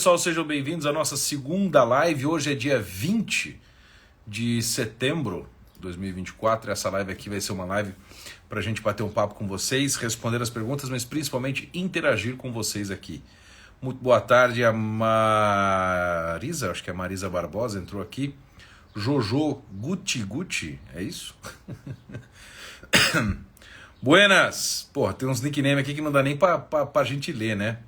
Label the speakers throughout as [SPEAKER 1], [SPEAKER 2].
[SPEAKER 1] Pessoal, sejam bem-vindos à nossa segunda live. Hoje é dia 20 de setembro de 2024. Essa live aqui vai ser uma live para a gente bater um papo com vocês, responder as perguntas, mas principalmente interagir com vocês aqui. Muito boa tarde a Marisa, acho que é a Marisa Barbosa entrou aqui. Jojo Guti, é isso? Buenas! Porra, tem uns nicknames aqui que não dá nem pra gente ler, né?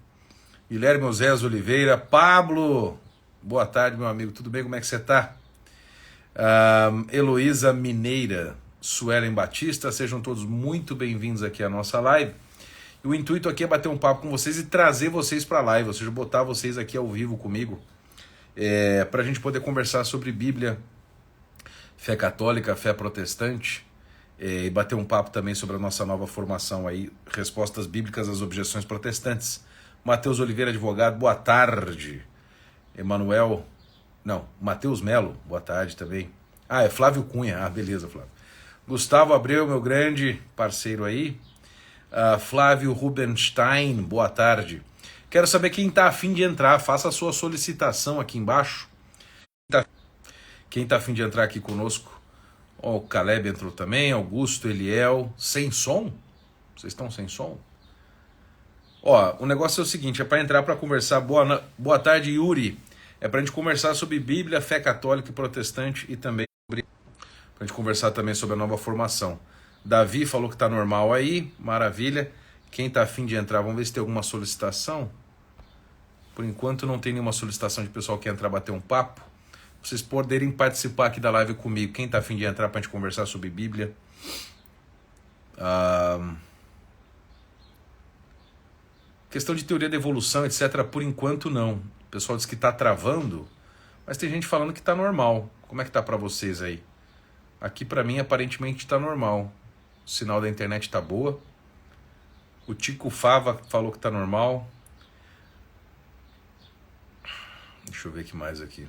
[SPEAKER 1] Guilherme Osés Oliveira, Pablo, boa tarde, meu amigo, tudo bem? Como é que você tá? Heloísa Mineira, Suelen Batista, sejam todos muito bem-vindos aqui à nossa live. E o intuito aqui é bater um papo com vocês e trazer vocês para a live, ou seja, botar vocês aqui ao vivo comigo, para a gente poder conversar sobre Bíblia, fé católica, fé protestante, e bater um papo também sobre a nossa nova formação aí, respostas bíblicas às objeções protestantes. Matheus Oliveira, advogado, boa tarde. Matheus Melo, boa tarde também. É Flávio Cunha, beleza, Flávio. Gustavo Abreu, meu grande parceiro aí. Flávio Rubenstein, boa tarde. Quero saber quem está afim de entrar, faça a sua solicitação aqui embaixo. Quem está afim de entrar aqui conosco? O Caleb entrou também, Augusto, Eliel. Sem som? Vocês estão sem som? O negócio é o seguinte, é para entrar para conversar. Boa tarde, Yuri. É para a gente conversar sobre Bíblia, fé católica e protestante e também para a gente conversar também sobre a nova formação. Davi falou que está normal aí, maravilha. Quem está afim de entrar, vamos ver se tem alguma solicitação. Por enquanto não tem nenhuma solicitação de pessoal que quer entrar bater um papo. Vocês poderem participar aqui da live comigo. Quem está afim de entrar para a gente conversar sobre Bíblia. Questão de teoria da evolução, etc. Por enquanto não. O pessoal diz que está travando, mas tem gente falando que está normal. Como é que está para vocês aí? Aqui para mim aparentemente está normal. O sinal da internet está boa. O Tico Fava falou que está normal. Deixa eu ver o que mais aqui.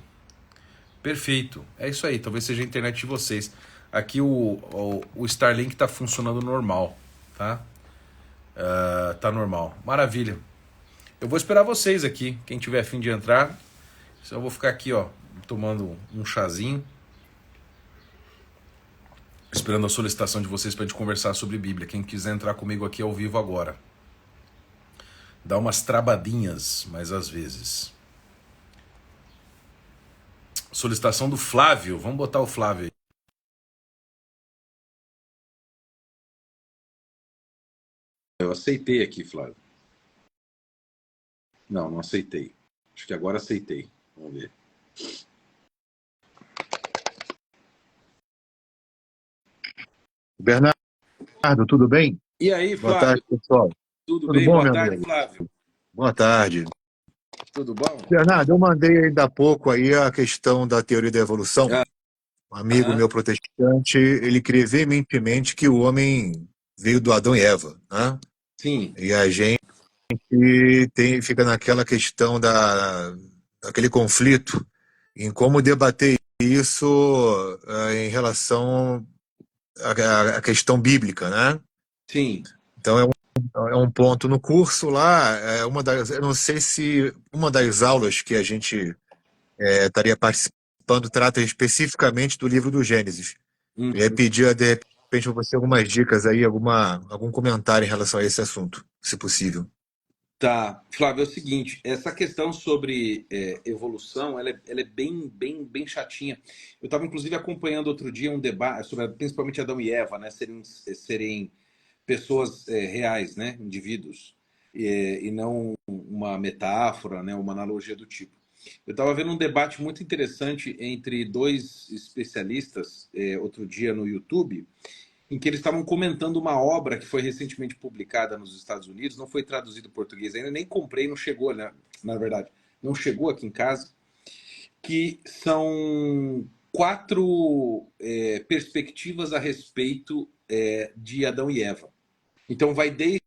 [SPEAKER 1] Perfeito. É isso aí. Talvez seja a internet de vocês. Aqui o Starlink está funcionando normal, tá? Tá normal. Maravilha. Eu vou esperar vocês aqui. Quem tiver afim de entrar. Eu vou ficar aqui, tomando um chazinho. Esperando a solicitação de vocês para a gente conversar sobre Bíblia. Quem quiser entrar comigo aqui ao vivo agora. Dá umas travadinhas, mas às vezes. Solicitação do Flávio. Vamos botar o Flávio aí. Eu aceitei aqui, Flávio. Não aceitei. Acho que agora aceitei. Vamos ver.
[SPEAKER 2] Bernardo, tudo bem?
[SPEAKER 1] E aí, Flávio?
[SPEAKER 2] Boa tarde, pessoal.
[SPEAKER 1] Tudo bem?
[SPEAKER 2] Bom,
[SPEAKER 1] Boa tarde, Flávio.
[SPEAKER 2] Boa tarde.
[SPEAKER 1] Tudo bom?
[SPEAKER 2] Bernardo, eu mandei ainda há pouco aí a questão da teoria da evolução. Um amigo meu protestante, ele crê veementemente que o homem veio do Adão e Eva, né?
[SPEAKER 1] Sim.
[SPEAKER 2] E a gente fica naquela questão daquele conflito em como debater isso em relação à questão bíblica, né?
[SPEAKER 1] Sim.
[SPEAKER 2] Então é um ponto no curso lá, eu não sei se uma das aulas que a gente estaria participando trata especificamente do livro do Gênesis. Eu ia pedir, de repente, para você algumas dicas aí, algum comentário em relação a esse assunto, se possível.
[SPEAKER 1] Tá, Flávio, é o seguinte, essa questão sobre evolução, ela é bem chatinha. Eu estava, inclusive, acompanhando outro dia um debate sobre, principalmente Adão e Eva, né, serem pessoas reais, né, indivíduos, e não uma metáfora, né, uma analogia do tipo. Eu estava vendo um debate muito interessante entre dois especialistas outro dia no YouTube, em que eles estavam comentando uma obra que foi recentemente publicada nos Estados Unidos, não foi traduzido em português ainda, nem comprei, não chegou, né? Na verdade, não chegou aqui em casa, que são 4 perspectivas a respeito de Adão e Eva. Então vai desde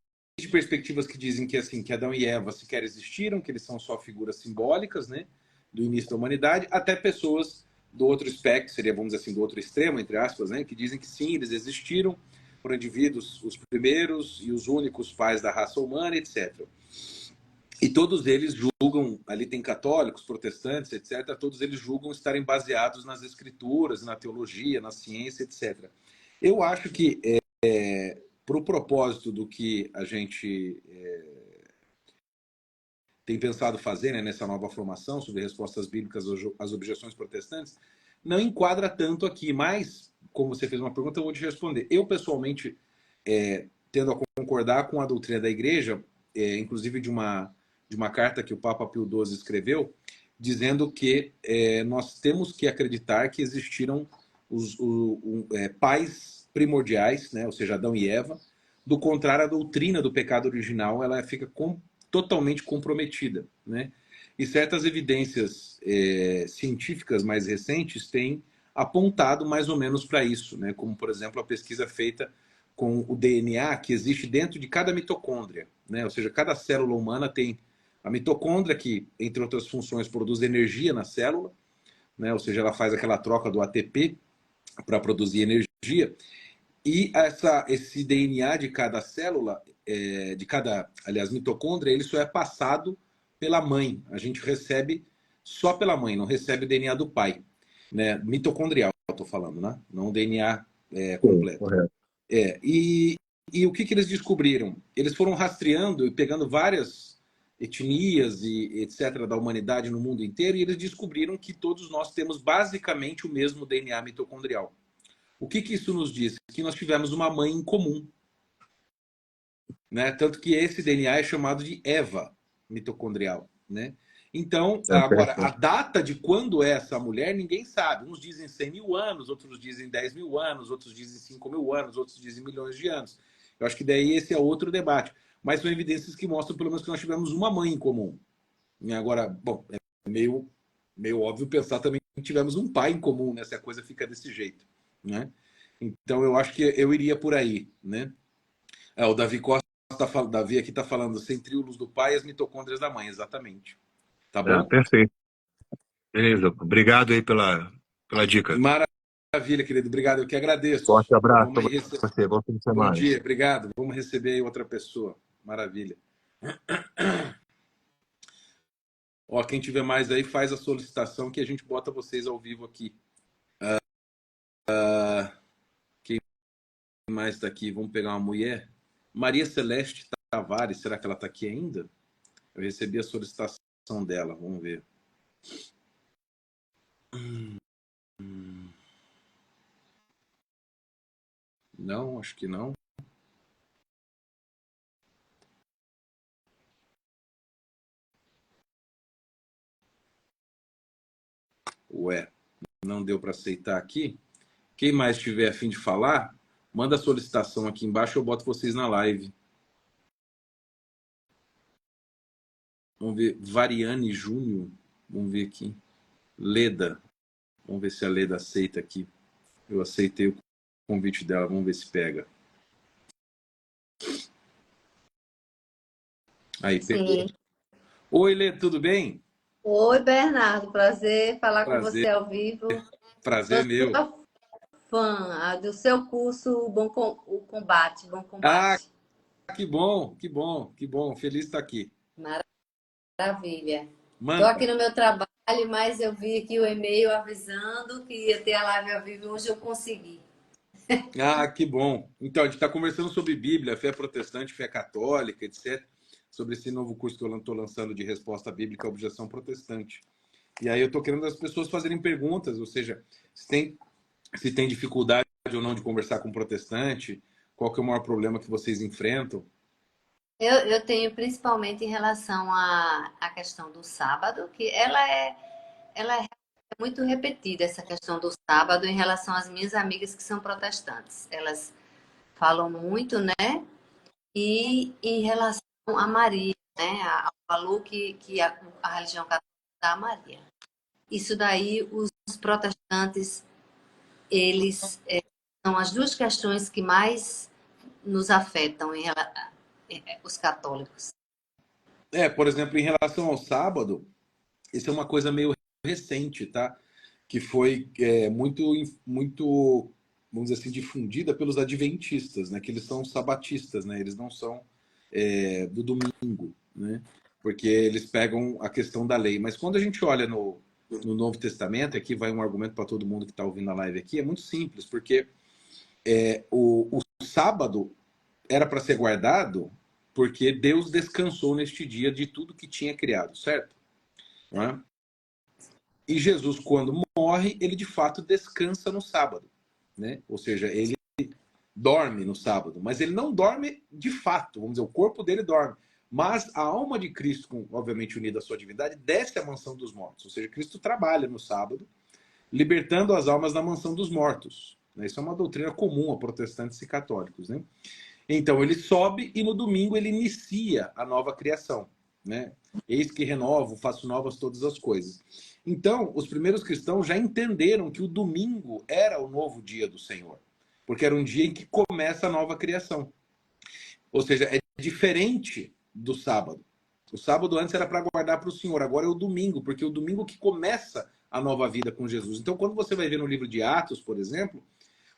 [SPEAKER 1] perspectivas que dizem que, assim, que Adão e Eva sequer existiram, que eles são só figuras simbólicas, né, do início da humanidade, até pessoas do outro espectro, seria, vamos dizer assim, do outro extremo, entre aspas, né, que dizem que sim, eles existiram, foram indivíduos os primeiros e os únicos pais da raça humana, etc. E todos eles julgam, ali tem católicos, protestantes, etc., todos eles julgam estarem baseados nas escrituras, na teologia, na ciência, etc. Eu acho que, para o propósito do que a gente tem pensado fazer, né, nessa nova formação sobre respostas bíblicas às objeções protestantes, não enquadra tanto aqui, mas, como você fez uma pergunta, eu vou te responder. Eu, pessoalmente, tendo a concordar com a doutrina da igreja, inclusive de uma carta que o Papa Pio XII escreveu, dizendo que nós temos que acreditar que existiram pais primordiais, né, ou seja, Adão e Eva. Do contrário, a doutrina do pecado original ela fica totalmente comprometida, né? E certas evidências científicas mais recentes têm apontado mais ou menos para isso, né? Como, por exemplo, a pesquisa feita com o DNA que existe dentro de cada mitocôndria, né? Ou seja, cada célula humana tem a mitocôndria que, entre outras funções, produz energia na célula, né? Ou seja, ela faz aquela troca do ATP para produzir energia. E esse DNA de cada célula, de cada, aliás, mitocôndria, ele só é passado pela mãe. A gente recebe só pela mãe, não recebe o DNA do pai, né? Mitocondrial, eu estou falando, né? Não o DNA
[SPEAKER 2] Sim,
[SPEAKER 1] completo.
[SPEAKER 2] correto.
[SPEAKER 1] E o que eles descobriram? Eles foram rastreando e pegando várias etnias e etc. da humanidade no mundo inteiro e eles descobriram que todos nós temos basicamente o mesmo DNA mitocondrial. O que isso nos diz? Que nós tivemos uma mãe em comum, né? Tanto que esse DNA é chamado de EVA mitocondrial, né? Então, agora, a
[SPEAKER 2] Interessante.
[SPEAKER 1] data de quando é essa mulher, ninguém sabe. Uns dizem 100 mil anos, outros dizem 10 mil anos, outros dizem 5 mil anos, outros dizem milhões de anos. Eu acho que daí esse é outro debate. Mas são evidências que mostram, pelo menos, que nós tivemos uma mãe em comum. E agora, bom, é meio óbvio pensar também que tivemos um pai em comum, né? Se a coisa fica desse jeito, né? Então, eu acho que eu iria por aí, né? O Davi Costa, Davi aqui está falando centríolos do pai e as mitocôndrias da mãe, exatamente. Tá bom?
[SPEAKER 2] Perfeito. Beleza. Obrigado aí pela dica.
[SPEAKER 1] Maravilha, querido. Obrigado. Eu que agradeço.
[SPEAKER 2] Forte abraço
[SPEAKER 1] Vamos
[SPEAKER 2] para
[SPEAKER 1] aí receber.
[SPEAKER 2] você. Bom fim de
[SPEAKER 1] Bom
[SPEAKER 2] semana.
[SPEAKER 1] dia, obrigado. Vamos receber aí outra pessoa. Maravilha. Ó, quem tiver mais aí, faz a solicitação que a gente bota vocês ao vivo aqui. Quem mais está aqui? Vamos pegar uma mulher. Maria Celeste Tavares, será que ela está aqui ainda? Eu recebi a solicitação dela. Vamos ver. Não, acho que não. Ué, não deu para aceitar aqui. Quem mais tiver a fim de falar, manda a solicitação aqui embaixo, eu boto vocês na live. Vamos ver, Variane Júnior, vamos ver aqui. Leda, vamos ver se a Leda aceita aqui. Eu aceitei o convite dela, vamos ver se pega. Aí, pegou.
[SPEAKER 3] Sim.
[SPEAKER 1] Oi, Leda, tudo bem?
[SPEAKER 3] Oi, Bernardo. Prazer falar com
[SPEAKER 1] Prazer,
[SPEAKER 3] você ao vivo.
[SPEAKER 1] prazer
[SPEAKER 3] Sou
[SPEAKER 1] meu.
[SPEAKER 3] sua fã do seu curso o Combate, Bom
[SPEAKER 1] Ah,
[SPEAKER 3] Combate.
[SPEAKER 1] que bom, que bom, que bom. Feliz de estar aqui.
[SPEAKER 3] Maravilha. Estou aqui
[SPEAKER 1] Manda.
[SPEAKER 3] no meu trabalho, mas eu vi aqui o e-mail avisando que ia ter a live ao vivo. Hoje eu consegui.
[SPEAKER 1] Ah, que bom. Então, a gente está conversando sobre Bíblia, fé protestante, fé católica, etc. Sobre esse novo curso que eu estou lançando de resposta bíblica à objeção protestante. E aí eu estou querendo as pessoas fazerem perguntas, ou seja, se tem dificuldade ou não de conversar com um protestante, qual que é o maior problema que vocês enfrentam.
[SPEAKER 3] Eu tenho principalmente em relação à questão do sábado, que ela é muito repetida, essa questão do sábado, em relação às minhas amigas que são protestantes. Elas falam muito, né? E em relação a Maria, né, ao valor que a religião católica dá a Maria. Isso daí, os protestantes, eles são as duas questões que mais nos afetam os católicos.
[SPEAKER 1] Por exemplo, em relação ao sábado, isso é uma coisa meio recente, tá? Que foi muito, vamos dizer assim, difundida pelos adventistas, né? Que eles são sabatistas, né? Eles não são do domingo, né? porque eles pegam a questão da lei. Mas quando a gente olha no Novo Testamento, aqui vai um argumento para todo mundo que está ouvindo a live aqui, é muito simples, porque o sábado era para ser guardado porque Deus descansou neste dia de tudo que tinha criado, certo? Não é? E Jesus, quando morre, ele de fato descansa no sábado, né? Ou seja, ele dorme no sábado, mas ele não dorme de fato, vamos dizer, o corpo dele dorme. Mas a alma de Cristo, obviamente unida à sua divindade, desce à mansão dos mortos. Ou seja, Cristo trabalha no sábado, libertando as almas da mansão dos mortos. Isso é uma doutrina comum a protestantes e católicos, né? Então ele sobe e no domingo ele inicia a nova criação, né? Eis que renovo, faço novas todas as coisas. Então, os primeiros cristãos já entenderam que o domingo era o novo dia do Senhor, porque era um dia em que começa a nova criação. Ou seja, é diferente do sábado. O sábado antes era para guardar para o Senhor, agora é o domingo, porque é o domingo que começa a nova vida com Jesus. Então, quando você vai ver no livro de Atos, por exemplo,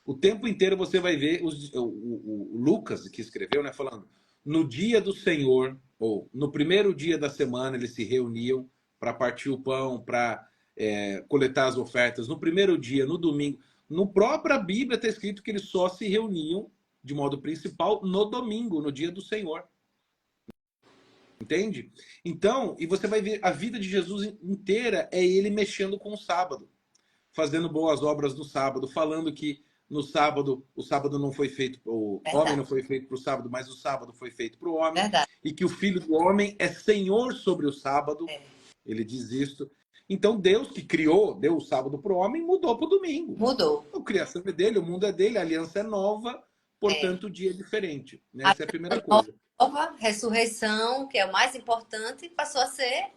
[SPEAKER 1] o tempo inteiro você vai ver o Lucas, que escreveu, né, falando, no dia do Senhor, ou no primeiro dia da semana, eles se reuniam para partir o pão, para coletar as ofertas. No primeiro dia, no domingo. No própria Bíblia está escrito que eles só se reuniam, de modo principal, no domingo, no dia do Senhor. Entende? Então, e você vai ver a vida de Jesus inteira é ele mexendo com o sábado, fazendo boas obras no sábado, falando que no sábado, o sábado não foi feito, o homem não foi feito para o sábado, mas o sábado foi feito para o homem.
[SPEAKER 3] Verdade.
[SPEAKER 1] E que o Filho do Homem é Senhor sobre o sábado. Ele diz isto. Então Deus que criou, deu o sábado para o homem, mudou para o domingo.
[SPEAKER 3] Mudou.
[SPEAKER 1] A criação é dele, o mundo é dele, a aliança é nova, portanto o dia é diferente. Né? Essa é a primeira coisa.
[SPEAKER 3] Nova ressurreição, que é o mais importante, passou a ser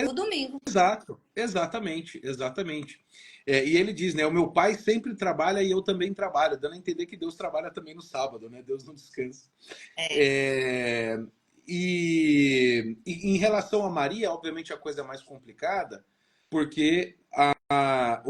[SPEAKER 3] o domingo.
[SPEAKER 1] Exato, exatamente, exatamente. E ele diz, né, o meu pai sempre trabalha e eu também trabalho, dando a entender que Deus trabalha também no sábado, né? Deus não descansa. E em relação a Maria, obviamente a coisa é mais complicada, porque a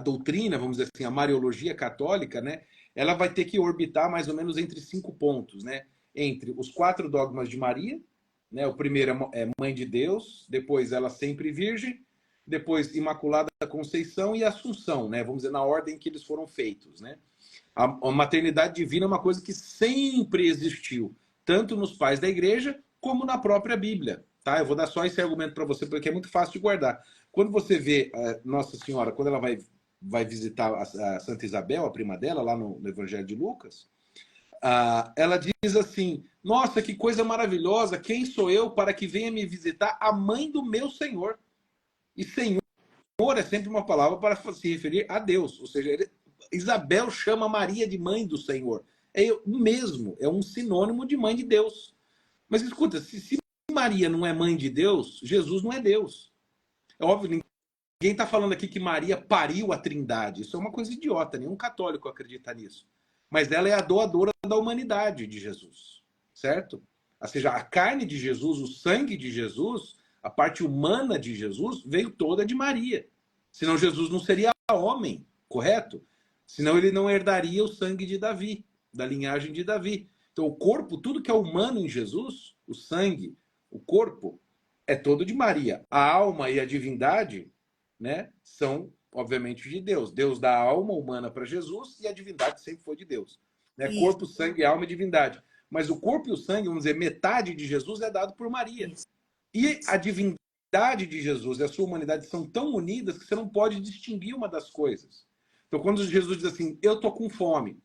[SPEAKER 1] doutrina, vamos dizer assim, a Mariologia católica, né, ela vai ter que orbitar mais ou menos entre 5 pontos, né? Entre os 4 dogmas de Maria, né? O primeiro é Mãe de Deus, depois ela sempre virgem, depois Imaculada Conceição e Assunção, né? Vamos dizer, na ordem que eles foram feitos, né? A maternidade divina é uma coisa que sempre existiu, tanto nos pais da igreja como na própria Bíblia, tá? Eu vou dar só esse argumento para você, porque é muito fácil de guardar. Quando você vê Nossa Senhora, quando ela vai visitar a Santa Isabel, a prima dela, lá no Evangelho de Lucas, ela diz assim, nossa, que coisa maravilhosa, quem sou eu para que venha me visitar a mãe do meu Senhor? E Senhor é sempre uma palavra para se referir a Deus, ou seja, Isabel chama Maria de mãe do Senhor. É o mesmo, é um sinônimo de mãe de Deus. Mas escuta, se Maria não é mãe de Deus, Jesus não é Deus. É óbvio, ninguém está falando aqui que Maria pariu a Trindade. Isso é uma coisa idiota, nenhum católico acredita nisso. Mas ela é a doadora da humanidade de Jesus, certo? Ou seja, a carne de Jesus, o sangue de Jesus, a parte humana de Jesus, veio toda de Maria. Senão Jesus não seria homem, correto? Senão ele não herdaria o sangue de Davi, da linhagem de Davi. Então o corpo, tudo que é humano em Jesus, o sangue, o corpo, é todo de Maria. A alma e a divindade, né, são, obviamente, de Deus. Deus dá a alma humana para Jesus e a divindade sempre foi de Deus. Né? Corpo, sangue, alma e divindade. Mas o corpo e o sangue, vamos dizer, metade de Jesus é dado por Maria. Isso. E a divindade de Jesus e a sua humanidade são tão unidas que você não pode distinguir uma das coisas. Então, quando Jesus diz assim, eu tô com fome,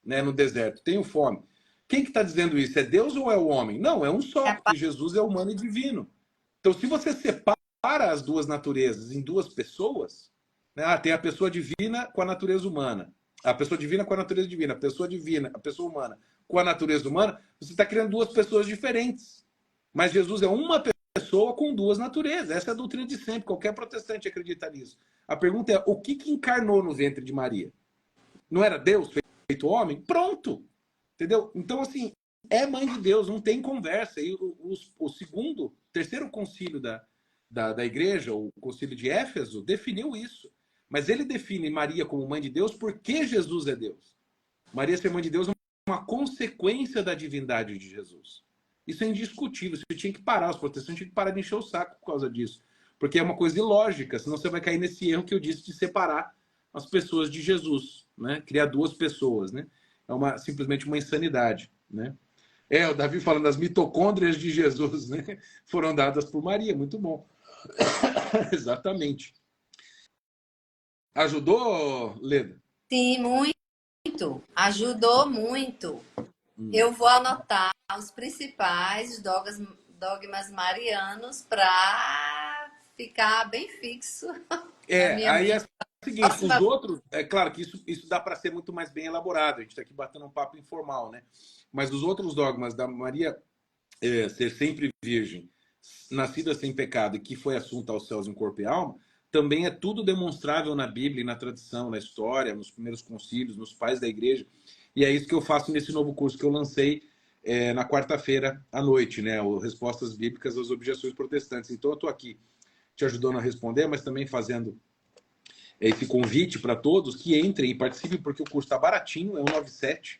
[SPEAKER 1] né, no deserto, tenho fome. Quem que está dizendo isso? É Deus ou é o homem? Não, é um só, porque Jesus é humano e divino. Então, se você separa as duas naturezas em duas pessoas, né, tem a pessoa divina com a natureza humana, a pessoa divina com a natureza divina, a pessoa divina, a pessoa humana com a natureza humana, você está criando duas pessoas diferentes. Mas Jesus é uma pessoa com duas naturezas. Essa é a doutrina de sempre. Qualquer protestante acredita nisso. A pergunta é, o que encarnou no ventre de Maria? Não era Deus feito homem? Pronto! Entendeu? Então, assim, é mãe de Deus, não tem conversa. E o terceiro concílio da igreja, o concílio de Éfeso, definiu isso. Mas ele define Maria como mãe de Deus porque Jesus é Deus. Maria ser mãe de Deus é uma consequência da divindade de Jesus. Isso é indiscutível. Você tinha que parar, os protestantes tinham que parar de encher o saco por causa disso. Porque é uma coisa ilógica, senão você vai cair nesse erro que eu disse de separar as pessoas de Jesus, né? Criar duas pessoas, né? É simplesmente uma insanidade, né? O Davi falando das mitocôndrias de Jesus, né? Foram dadas por Maria, muito bom. Exatamente. Ajudou, Leda?
[SPEAKER 3] Sim, muito. Ajudou muito. Eu vou anotar os principais dogmas marianos para ficar bem fixo na minha
[SPEAKER 1] Aí é
[SPEAKER 3] mente.
[SPEAKER 1] o seguinte, os
[SPEAKER 3] Próxima.
[SPEAKER 1] outros, é claro que isso dá para ser muito mais bem elaborado, a gente está aqui batendo um papo informal, né? Mas os outros dogmas da Maria ser sempre virgem, nascida sem pecado e que foi assunta aos céus em corpo e alma, também é tudo demonstrável na Bíblia, na tradição, na história, nos primeiros concílios, nos pais da igreja. E é isso que eu faço nesse novo curso que eu lancei na quarta-feira à noite, né? O Respostas Bíblicas às Objeções Protestantes. Então eu estou aqui te ajudando a responder, mas também fazendo esse convite para todos que entrem e participem, porque o curso está baratinho, é 197,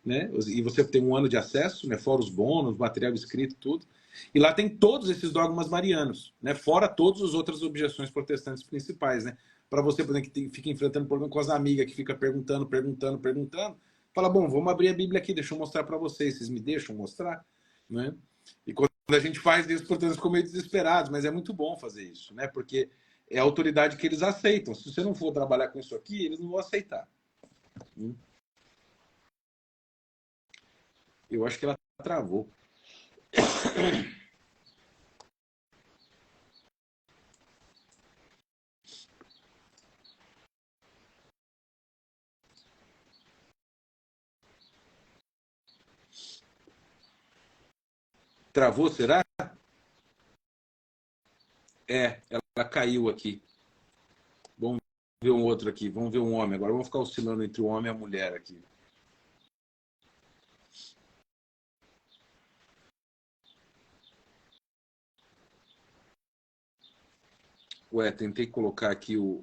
[SPEAKER 1] né? E você tem um ano de acesso, né? Fora os bônus, material escrito, tudo. E lá tem todos esses dogmas marianos, né? Fora todas as outras objeções protestantes principais, né? Para você, por exemplo, que fica enfrentando problema com as amigas, que fica perguntando, fala, bom, vamos abrir a Bíblia aqui, deixa eu mostrar para vocês me deixam mostrar, né? E quando a gente faz isso, portanto, ficam meio desesperados, mas é muito bom fazer isso, né? Porque é a autoridade que eles aceitam. Se você não for trabalhar com isso aqui, eles não vão aceitar. Eu acho que ela travou. Travou, será? Ela caiu aqui. Vamos ver um outro aqui. Vamos ver um homem. Agora vamos ficar oscilando entre o homem e a mulher aqui. Tentei colocar aqui o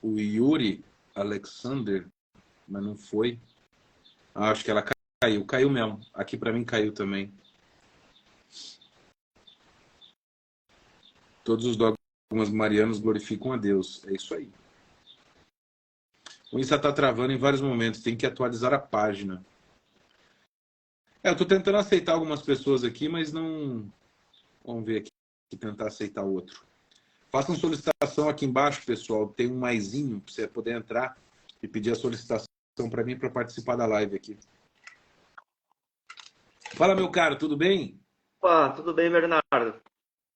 [SPEAKER 1] Yuri Alexander, mas não foi. Acho que ela caiu. Caiu mesmo. Aqui para mim caiu também. Todos os dogmas marianos glorificam a Deus. É isso aí. O Insta está travando em vários momentos. Tem que atualizar a página. Eu estou tentando aceitar algumas pessoas aqui, mas não... Vamos ver aqui. Tentar aceitar outro. Façam solicitação aqui embaixo, pessoal. Tem um maisinho para você poder entrar e pedir a solicitação para mim para participar da live aqui. Fala, meu caro, tudo bem?
[SPEAKER 4] Opa, tudo bem, Bernardo?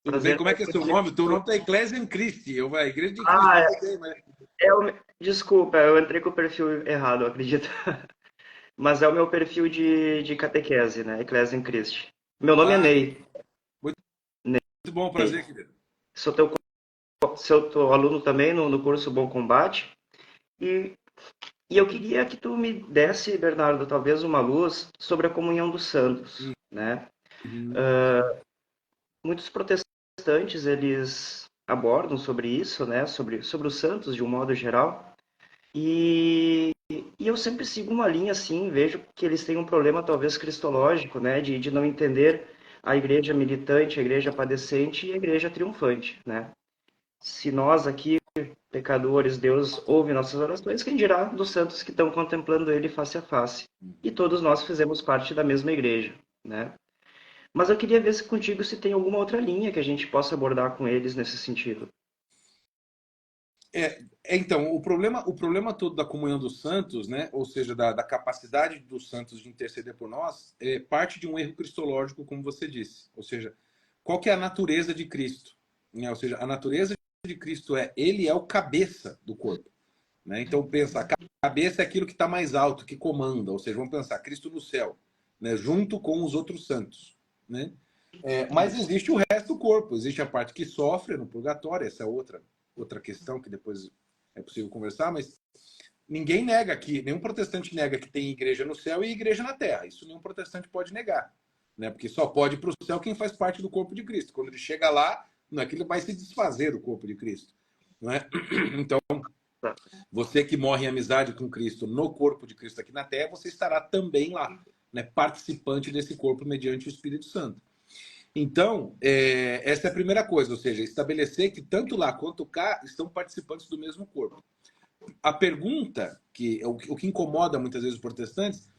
[SPEAKER 1] Tudo
[SPEAKER 4] Prazer
[SPEAKER 1] bem? Como é que é seu nome? O teu nome tá Ecclesiam Christi. Eu vai, Igreja de Cristo.
[SPEAKER 4] Ah,
[SPEAKER 1] Tudo bem, mas...
[SPEAKER 4] desculpa, eu entrei com o perfil errado, eu acredito. Mas é o meu perfil de catequese, né? Ecclesiam Christi. Meu nome é
[SPEAKER 1] Ah,
[SPEAKER 4] Ney.
[SPEAKER 1] muito
[SPEAKER 4] Ney.
[SPEAKER 1] bom, prazer, querido.
[SPEAKER 4] Sou teu aluno também no curso Bom Combate. E, e eu queria que tu me desse, Bernardo, talvez uma luz sobre a comunhão dos santos, né?
[SPEAKER 1] Uhum.
[SPEAKER 4] Muitos protestantes, eles abordam sobre isso, né? Sobre os santos, de um modo geral. E eu sempre sigo uma linha assim, vejo que eles têm um problema talvez cristológico, né, de não entender a igreja militante, a igreja padecente e a igreja triunfante, né? Se nós aqui, pecadores, Deus ouve nossas orações, quem dirá dos santos que estão contemplando ele face a face? E todos nós fizemos parte da mesma igreja, né? Mas eu queria ver se contigo se tem alguma outra linha que a gente possa abordar com eles nesse sentido.
[SPEAKER 1] Então, o problema todo da comunhão dos santos, né, ou seja, da capacidade dos santos de interceder por nós, parte de um erro cristológico, como você disse. Ou seja, qual que é a natureza de Cristo? Né? Ou seja, a natureza de Cristo ele é o cabeça do corpo. Né? Então, pensa, a cabeça é aquilo que está mais alto, que comanda. Ou seja, vamos pensar, Cristo no céu, né, junto com os outros santos. Né? Mas existe o resto do corpo, existe a parte que sofre no purgatório, essa é outra questão que depois é possível conversar, mas ninguém nega aqui, nenhum protestante nega que tem igreja no céu e igreja na terra. Isso nenhum protestante pode negar, né? Porque só pode ir para o céu quem faz parte do corpo de Cristo. Quando ele chega lá, não é que ele vai se desfazer do corpo de Cristo, não é? Então, você que morre em amizade com Cristo no corpo de Cristo aqui na terra, você estará também lá, né? Participante desse corpo mediante o Espírito Santo. Então, essa é a primeira coisa, ou seja, estabelecer que tanto lá quanto cá estão participantes do mesmo corpo. A pergunta, o que incomoda muitas vezes os protestantes,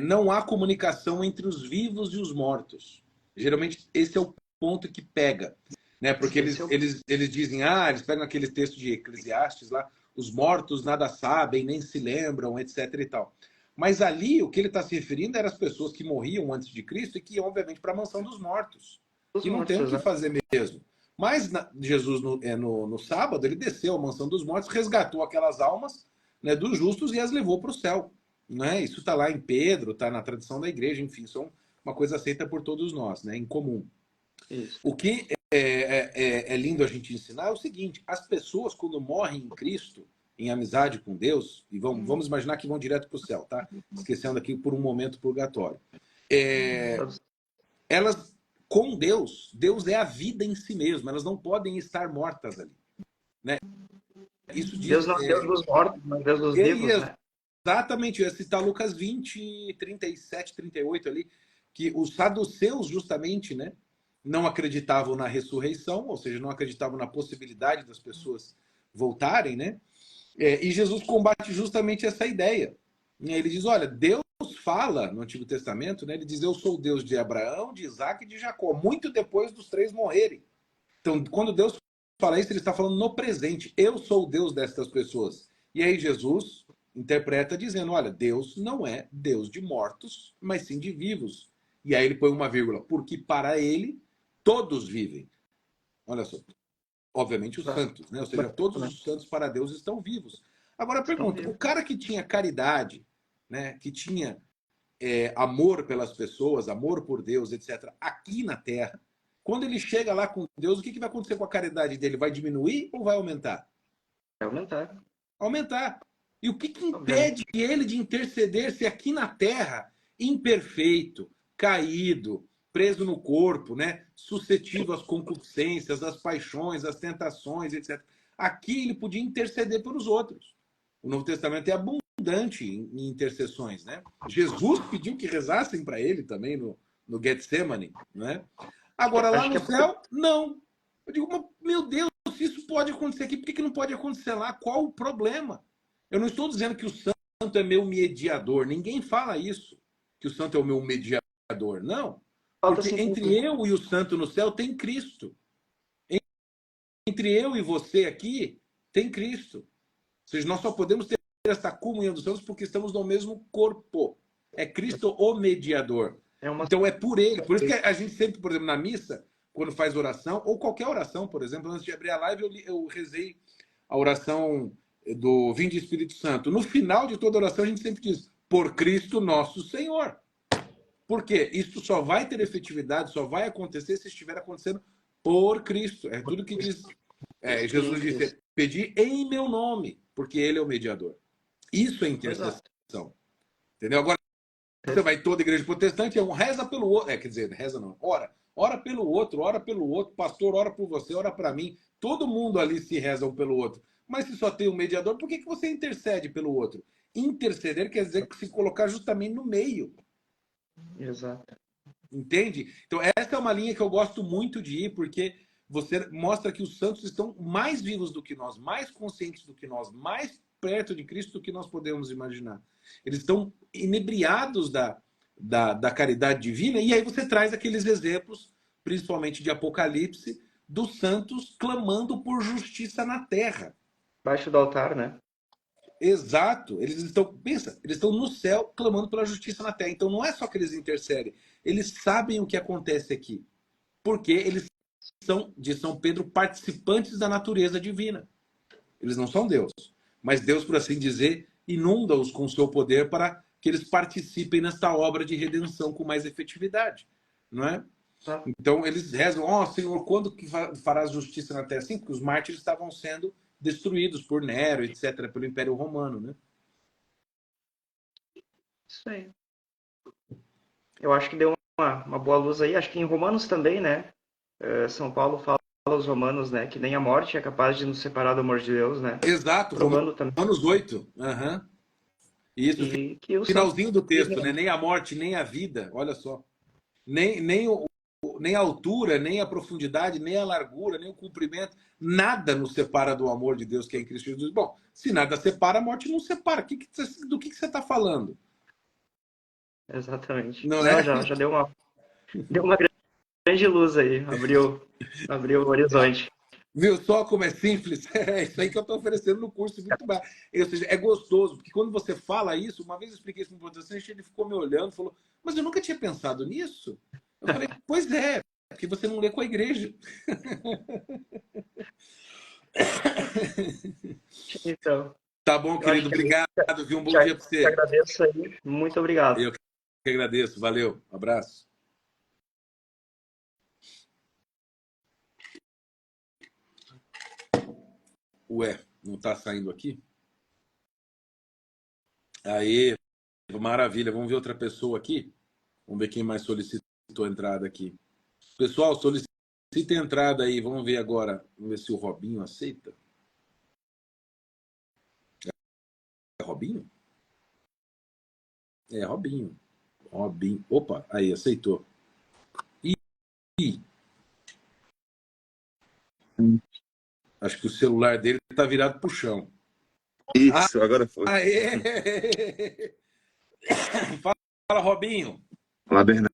[SPEAKER 1] não há comunicação entre os vivos e os mortos. Geralmente, esse é o ponto que pega. Né? Porque eles dizem, eles pegam aquele texto de Eclesiastes lá, os mortos nada sabem, nem se lembram, etc. e tal. Mas ali, o que ele está se referindo eram as pessoas que morriam antes de Cristo e que iam, obviamente, para a mansão dos mortos. Que não tem o que fazer mesmo. Mas Jesus, no sábado, ele desceu à mansão dos mortos, resgatou aquelas almas, né, dos justos e as levou para o céu. Né? Isso está lá em Pedro, está na tradição da igreja, enfim, são uma coisa aceita por todos nós, né, em comum.
[SPEAKER 4] Isso.
[SPEAKER 1] O que é lindo a gente ensinar é o seguinte: as pessoas, quando morrem em Cristo, em amizade com Deus, e vamos imaginar que vão direto para o céu, tá? Esquecendo aqui por um momento purgatório. Elas, com Deus, Deus é a vida em si mesmo, elas não podem estar mortas ali. Né? Isso diz,
[SPEAKER 4] Deus não é Deus dos mortos, mas Deus dos vivos, né?
[SPEAKER 1] Exatamente, eu ia citar Lucas 20, 37, 38 ali, que os saduceus, justamente, né, não acreditavam na ressurreição, ou seja, não acreditavam na possibilidade das pessoas voltarem, né? E Jesus combate justamente essa ideia. Ele diz, olha, Deus fala no Antigo Testamento, né? Ele diz, eu sou o Deus de Abraão, de Isaac e de Jacó, muito depois dos três morrerem. Então, quando Deus fala isso, ele está falando no presente. Eu sou o Deus destas pessoas. E aí Jesus interpreta dizendo, olha, Deus não é Deus de mortos, mas sim de vivos. E aí ele põe uma vírgula, porque para ele todos vivem. Olha só. Obviamente os santos, né? Ou seja, todos os santos para Deus estão vivos. Agora a pergunta, o cara que tinha caridade, né, que tinha amor pelas pessoas, amor por Deus, etc., aqui na Terra, quando ele chega lá com Deus, o que vai acontecer com a caridade dele? Vai diminuir ou vai aumentar?
[SPEAKER 4] Vai aumentar.
[SPEAKER 1] Aumentar. E o que impede ele de interceder se aqui na Terra, imperfeito, caído, preso no corpo, né? Suscetível às concupiscências, às paixões, às tentações, etc. Aqui ele podia interceder pelos outros. O Novo Testamento é abundante em intercessões, né? Jesus pediu que rezassem para ele também no Getsemane, né? Agora lá no céu, não. Eu digo, meu Deus, se isso pode acontecer aqui, por que não pode acontecer lá? Qual o problema? Eu não estou dizendo que o santo é meu mediador. Ninguém fala isso, que o santo é o meu mediador. Não. Porque entre eu e o santo no céu tem Cristo. Entre eu e você aqui tem Cristo. Ou seja, nós só podemos ter essa comunhão dos santos porque estamos no mesmo corpo. É Cristo o mediador. Então é por ele. Por isso que a gente sempre, por exemplo, na missa, quando faz oração, ou qualquer oração, por exemplo, antes de abrir a live, eu rezei a oração do Vinde Espírito Santo. No final de toda oração, a gente sempre diz, por Cristo nosso Senhor. Por quê? Isso só vai ter efetividade, só vai acontecer se estiver acontecendo por Cristo. É tudo que diz. Jesus disse, pedi em meu nome, porque ele é o mediador. Isso é intercessão. Entendeu? Agora, você vai em toda igreja protestante, reza pelo outro. Quer dizer, reza não. Ora pelo outro. Pastor, ora por você, ora para mim. Todo mundo ali se reza um pelo outro. Mas se só tem um mediador, por que você intercede pelo outro? Interceder quer dizer que se colocar justamente no meio.
[SPEAKER 4] Exato.
[SPEAKER 1] Entende? Então, essa é uma linha que eu gosto muito de ir, porque você mostra que os santos estão mais vivos do que nós, mais conscientes do que nós, mais perto de Cristo do que nós podemos imaginar. Eles estão inebriados da caridade divina, e aí você traz aqueles exemplos, principalmente de Apocalipse, dos santos clamando por justiça na terra.
[SPEAKER 4] Baixo do altar, né?
[SPEAKER 1] Exato. Eles estão no céu clamando pela justiça na terra. Então não é só que eles intercedem, eles sabem o que acontece aqui. Porque eles são, de São Pedro, participantes da natureza divina. Eles não são Deus. Mas Deus, por assim dizer, inunda-os com o seu poder para que eles participem nesta obra de redenção com mais efetividade. Não é? Então eles rezam, Senhor, quando que farás justiça na terra? Sim, porque os mártires estavam sendo destruídos por Nero, etc., pelo Império Romano, né?
[SPEAKER 4] Isso aí. Eu acho que deu uma boa luz aí. Acho que em Romanos também, né? São Paulo fala aos Romanos, né? Que nem a morte é capaz de nos separar do amor de Deus, né?
[SPEAKER 1] Exato, Romanos 8. Uhum. Isso, finalzinho do texto, né? Nem a morte, nem a vida, olha só. Nem nem a altura, nem a profundidade, nem a largura, nem o comprimento, nada nos separa do amor de Deus que é em Cristo Jesus. Bom, se nada separa, a morte não separa. Do que você está falando?
[SPEAKER 4] Exatamente.
[SPEAKER 1] Não
[SPEAKER 4] Não,
[SPEAKER 1] é?
[SPEAKER 4] já deu uma grande luz aí, abriu o horizonte.
[SPEAKER 1] Viu só como é simples? É isso aí que eu estou oferecendo no curso muito bem. Ou seja, é gostoso, porque quando você fala isso, uma vez eu expliquei isso para um protestante, ele ficou me olhando e falou, mas eu nunca tinha pensado nisso. Eu falei, pois é, porque você não lê com a igreja.
[SPEAKER 4] Então,
[SPEAKER 1] Tá bom,
[SPEAKER 4] eu acho
[SPEAKER 1] querido,
[SPEAKER 4] que
[SPEAKER 1] obrigado, viu? Um bom
[SPEAKER 4] te
[SPEAKER 1] dia para você.
[SPEAKER 4] agradeço aí. Muito obrigado.
[SPEAKER 1] Eu que agradeço, valeu, abraço. Ué, não tá saindo aqui? Aê, maravilha, vamos ver outra pessoa aqui? Vamos ver quem mais solicitou a entrada aqui. Pessoal, solicita a entrada aí, vamos ver agora. Vamos ver se o Robinho aceita. É Robinho? É Robinho. Robinho. Opa, aí, aceitou. Ih, acho que o celular dele tá virado pro chão. Ah,
[SPEAKER 5] Isso, agora foi.
[SPEAKER 1] aê! Fala, Robinho.
[SPEAKER 5] Olá, Bernardo,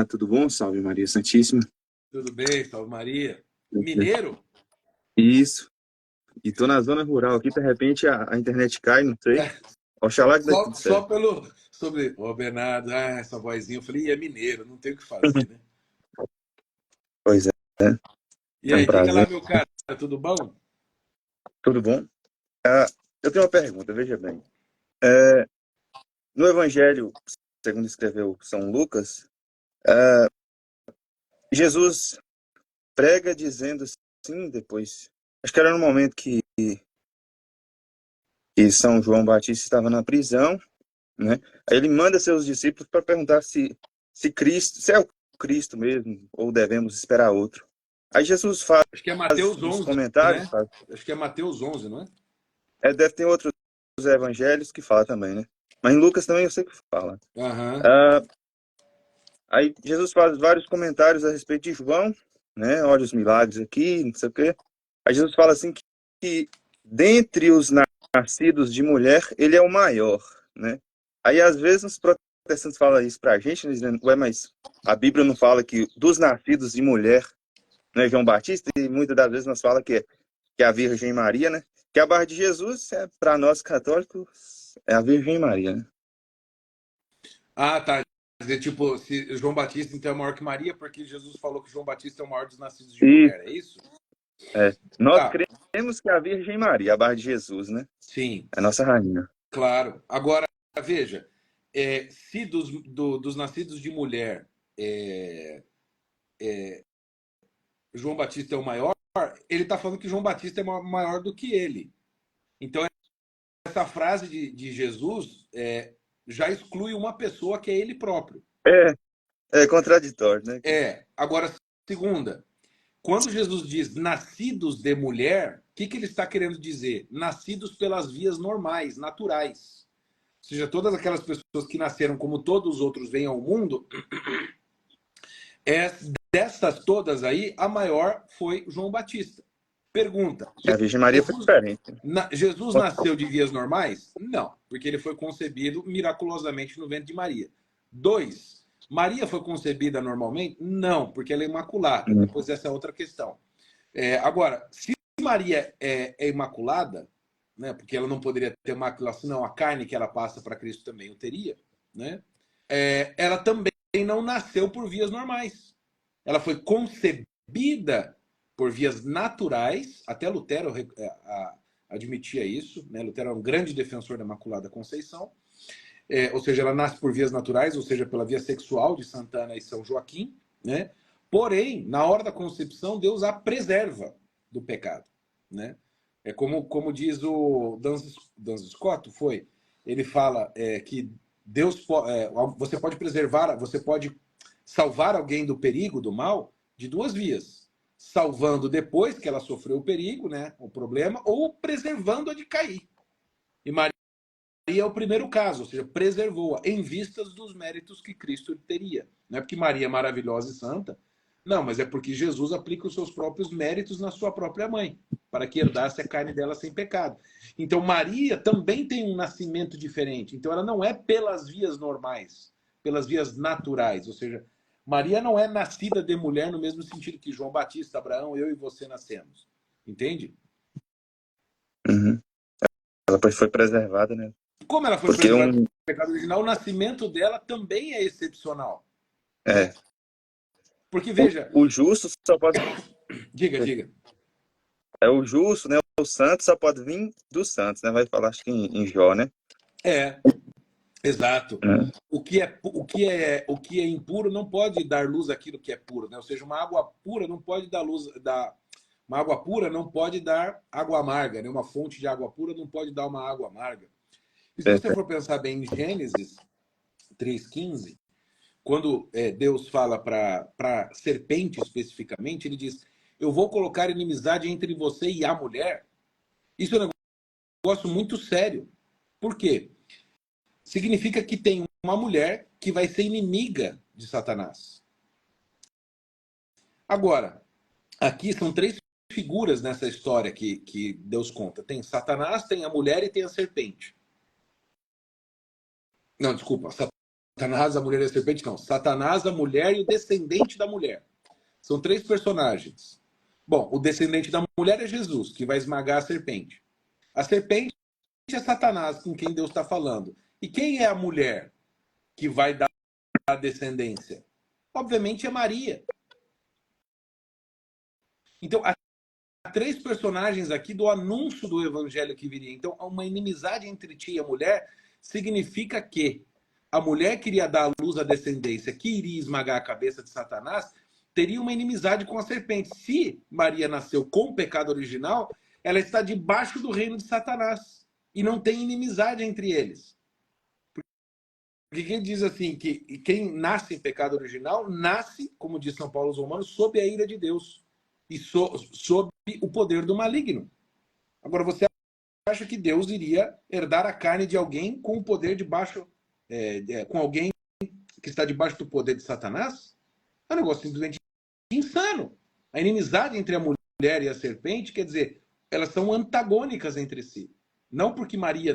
[SPEAKER 5] tudo bom? Salve Maria Santíssima.
[SPEAKER 1] Tudo bem, salve Maria. Mineiro?
[SPEAKER 5] Isso. E tô na zona rural aqui, de repente a internet cai, não sei. Oxalá que dê tudo
[SPEAKER 1] Só
[SPEAKER 5] certo.
[SPEAKER 1] pelo. Sobre. Ô, Bernardo, essa vozinha. Eu falei, é mineiro, não tem o que fazer, né?
[SPEAKER 5] Pois é,
[SPEAKER 1] E
[SPEAKER 5] é um
[SPEAKER 1] aí, diga lá,
[SPEAKER 5] prazer.
[SPEAKER 1] meu cara, tudo bom?
[SPEAKER 5] Tudo bom? Eu tenho uma pergunta, veja bem. No Evangelho, segundo escreveu São Lucas, Jesus prega dizendo assim, depois. Acho que era no momento que São João Batista estava na prisão, né? Aí ele manda seus discípulos para perguntar se Cristo, se é o Cristo mesmo, ou devemos esperar outro. Aí Jesus faz
[SPEAKER 1] Acho que é Mateus
[SPEAKER 5] uns
[SPEAKER 1] 11,
[SPEAKER 5] comentários,
[SPEAKER 1] né? Acho que é Mateus 11, não é?
[SPEAKER 5] deve ter outros evangelhos que fala também, né? Mas em Lucas também eu sei que fala.
[SPEAKER 1] Aham.
[SPEAKER 5] Ah, aí Jesus faz vários comentários a respeito de João, né? Olha os milagres aqui, não sei o quê. Aí Jesus fala assim que dentre os nascidos de mulher, ele é o maior, né? Aí às vezes os protestantes falam isso pra gente, né, dizendo, ué, mas a Bíblia não fala que dos nascidos de mulher, né, João Batista, e muitas das vezes nós fala que é a Virgem Maria, né? Que a barra de Jesus, para nós católicos, é a Virgem Maria, né?
[SPEAKER 1] Ah, tá. Quer dizer, tipo, se João Batista então é maior que Maria, porque Jesus falou que João Batista é o maior dos nascidos de
[SPEAKER 5] E
[SPEAKER 1] mulher, é isso?
[SPEAKER 5] nós
[SPEAKER 1] Tá,
[SPEAKER 5] cremos que é a Virgem Maria, a barra de Jesus, né?
[SPEAKER 1] sim,
[SPEAKER 5] É a nossa rainha.
[SPEAKER 1] claro. Agora, veja, se dos nascidos de mulher João Batista é o maior, ele está falando que João Batista é maior do que ele. Então, essa frase de Jesus já exclui uma pessoa que é ele próprio.
[SPEAKER 5] É, é contraditório, né?
[SPEAKER 1] Agora, segunda, quando Jesus diz nascidos de mulher, o que ele está querendo dizer? Nascidos pelas vias normais, naturais. Ou seja, todas aquelas pessoas que nasceram como todos os outros vêm ao mundo, dessas todas aí, a maior foi João Batista. Pergunta:
[SPEAKER 5] A Virgem Maria foi diferente.
[SPEAKER 1] Jesus nasceu de vias normais? Não, porque ele foi concebido miraculosamente no ventre de Maria. 2. Maria foi concebida normalmente? Não, porque ela é imaculada. Depois essa é outra questão. Agora, se Maria é imaculada, né, porque ela não poderia ter mácula, senão a carne que ela passa para Cristo também o teria, né, ela também não nasceu por vias normais. Ela foi concebida por vias naturais, até Lutero admitia isso, né? Lutero é um grande defensor da Imaculada Conceição, ou seja, ela nasce por vias naturais, ou seja, pela via sexual de Santana e São Joaquim, né? Porém, na hora da concepção, Deus a preserva do pecado, né? É como diz o Duns Scott, ele fala que Deus você pode preservar, você pode salvar alguém do perigo, do mal, de duas vias. Salvando depois que ela sofreu o perigo, né, o problema, ou preservando-a de cair. E Maria é o primeiro caso, ou seja, preservou-a em vistas dos méritos que Cristo teria. Não é porque Maria é maravilhosa e santa, Não, mas é porque Jesus aplica os seus próprios méritos na sua própria mãe, para que herdasse a carne dela sem pecado. Então, Maria também tem um nascimento diferente. Então, ela não é pelas vias normais, pelas vias naturais. Ou seja, Maria não é nascida de mulher no mesmo sentido que João Batista, Abraão, eu e você nascemos. Entende?
[SPEAKER 5] Uhum. Ela foi preservada, né?
[SPEAKER 1] Como ela foi
[SPEAKER 5] Porque
[SPEAKER 1] preservada do pecado original, o nascimento dela também é excepcional.
[SPEAKER 5] é,
[SPEAKER 1] Porque, veja,
[SPEAKER 5] o justo só pode.
[SPEAKER 1] diga.
[SPEAKER 5] É o justo, né? O santo só pode vir dos santos, né? Vai falar, acho que em Jó, né?
[SPEAKER 1] É, exato.
[SPEAKER 5] É.
[SPEAKER 1] O que é impuro não pode dar luz àquilo que é puro, né? Ou seja, uma água pura não pode dar luz, uma água pura não pode dar água amarga, né? Uma fonte de água pura não pode dar uma água amarga. E se você for pensar bem em Gênesis 3,15, quando Deus fala para serpente especificamente, ele diz: eu vou colocar inimizade entre você e a mulher. Isso é um negócio muito sério. Por quê? Significa que tem uma mulher que vai ser inimiga de Satanás. Agora, aqui são três figuras nessa história que Deus conta. Tem Satanás, tem a mulher e tem a serpente. Não, desculpa. Satanás, a mulher e a serpente, não. Satanás, a mulher e o descendente da mulher. São três personagens. Bom, o descendente da mulher é Jesus, que vai esmagar a serpente. A serpente é Satanás, com quem Deus está falando. E quem é a mulher que vai dar a descendência? Obviamente é Maria. Então, há três personagens aqui do anúncio do evangelho que viria. Então, uma inimizade entre ti e a mulher significa que a mulher queria dar à luz a descendência que iria esmagar a cabeça de Satanás, teria uma inimizade com a serpente. Se Maria nasceu com o pecado original, ela está debaixo do reino de Satanás. E não tem inimizade entre eles. Porque quem diz assim, que quem nasce em pecado original, nasce, como diz São Paulo aos Romanos, sob a ira de Deus. E sob o poder do maligno. Agora, você acha que Deus iria herdar a carne de alguém com o poder debaixo, com alguém que está debaixo do poder de Satanás? É um negócio simplesmente insano. A inimizade entre a mulher e a serpente, quer dizer, elas são antagônicas entre si. Não porque Maria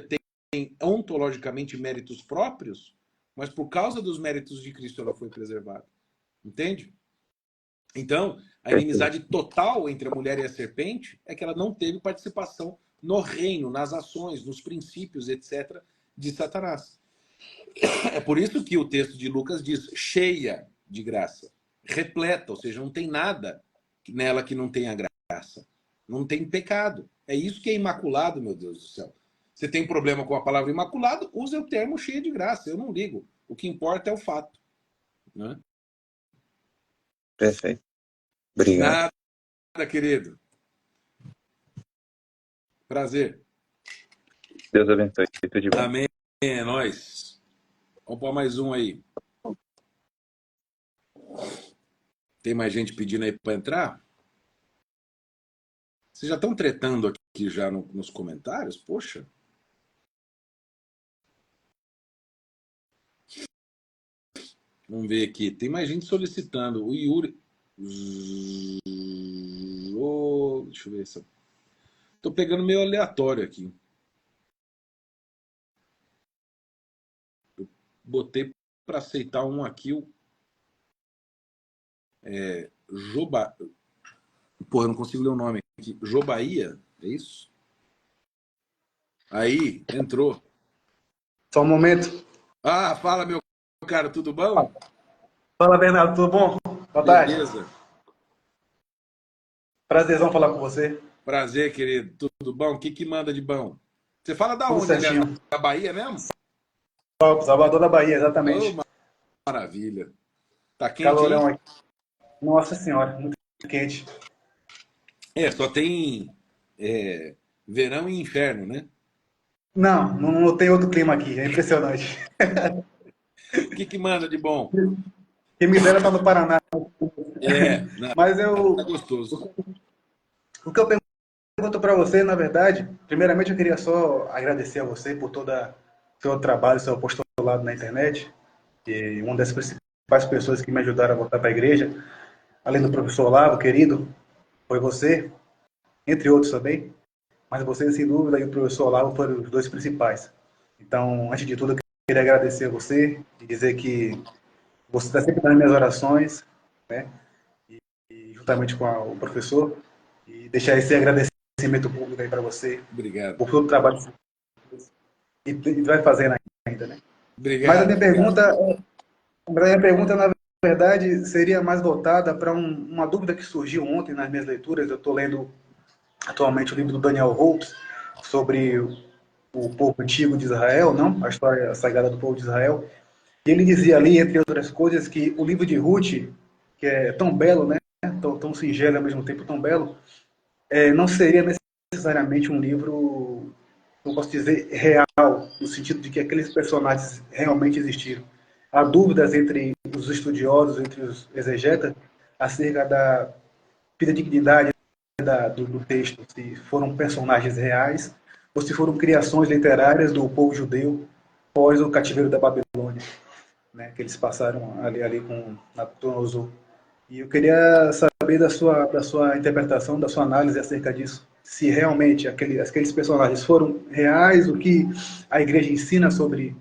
[SPEAKER 1] tem ontologicamente méritos próprios, mas por causa dos méritos de Cristo ela foi preservada. Entende? Então, a inimizade total entre a mulher e a serpente é que ela não teve participação no reino, nas ações, nos princípios, etc., de Satanás. É por isso que o texto de Lucas diz cheia de graça, repleta, ou seja, não tem nada nela que não tenha graça. Não tem pecado. É isso que é imaculado, meu Deus do céu. Você tem problema com a palavra imaculado, use o termo cheia de graça. Eu não ligo. O que importa é o fato. Né?
[SPEAKER 5] Perfeito. Obrigado.
[SPEAKER 1] Nada, querido. Prazer.
[SPEAKER 5] Deus abençoe. Tudo de bom.
[SPEAKER 1] Amém. É nóis. Vamos pôr mais um aí. Tem mais gente pedindo aí para entrar? Vocês já estão tretando aqui já nos comentários? Poxa. Vamos ver aqui. Tem mais gente solicitando. O Yuri. Deixa eu ver se. Estou pegando meio aleatório aqui. Eu botei para aceitar um aqui. Joba. Porra, eu não consigo ler o nome aqui. Jobaía? É isso? Aí, entrou.
[SPEAKER 6] Só um momento.
[SPEAKER 1] Ah, fala, meu cara, tudo bom?
[SPEAKER 6] Fala, Bernardo, tudo bom? Boa tarde.
[SPEAKER 1] Beleza.
[SPEAKER 6] Prazerzão falar com você.
[SPEAKER 1] Prazer, querido. Tudo bom? O que manda de bom? Você fala da
[SPEAKER 6] Tudo
[SPEAKER 1] onde, aliás?
[SPEAKER 6] certinho.
[SPEAKER 1] Da Bahia mesmo?
[SPEAKER 6] Salvador da Bahia, exatamente.
[SPEAKER 1] Oh, maravilha. Tá quente
[SPEAKER 6] Calorão
[SPEAKER 1] aí?
[SPEAKER 6] aqui. Nossa Senhora, muito quente.
[SPEAKER 1] Só tem verão e inferno, né?
[SPEAKER 6] Não tem outro clima aqui, é impressionante.
[SPEAKER 1] O que manda de bom?
[SPEAKER 6] Quem me dera tá no Paraná.
[SPEAKER 1] Não,
[SPEAKER 6] Mas
[SPEAKER 1] tá gostoso.
[SPEAKER 6] o que eu pergunto para você, na verdade, primeiramente eu queria só agradecer a você por todo o seu trabalho, seu apostolado na internet, e uma das principais pessoas que me ajudaram a voltar para a igreja. além do professor Olavo, querido, foi você, entre outros também, mas você, sem dúvida, e o professor Olavo foram os dois principais. Então, antes de tudo, eu queria agradecer a você e dizer que você está sempre nas minhas orações, né? E juntamente com o professor, e deixar esse agradecimento público aí para você,
[SPEAKER 1] Obrigado.
[SPEAKER 6] por todo o trabalho que e vai fazendo ainda, né? Mas a
[SPEAKER 1] Obrigado,
[SPEAKER 6] minha
[SPEAKER 1] obrigado.
[SPEAKER 6] pergunta, na verdade, seria mais voltada para uma dúvida que surgiu ontem nas minhas leituras. Eu estou lendo atualmente o livro do Daniel Holtz sobre o povo antigo de Israel, não? A história sagrada do povo de Israel. E ele dizia ali, entre outras coisas, que o livro de Ruth, que é tão belo, né? Tão singelo e ao mesmo tempo tão belo, não seria necessariamente um livro, eu posso dizer, real, no sentido de que aqueles personagens realmente existiram. Há dúvidas entre os estudiosos, entre os exegetas, acerca da fidedignidade do texto, se foram personagens reais ou se foram criações literárias do povo judeu pós o cativeiro da Babilônia, né, que eles passaram ali com Nabucodonosor. E eu queria saber da sua interpretação, da sua análise acerca disso. Se realmente aqueles personagens foram reais, o que a igreja ensina sobre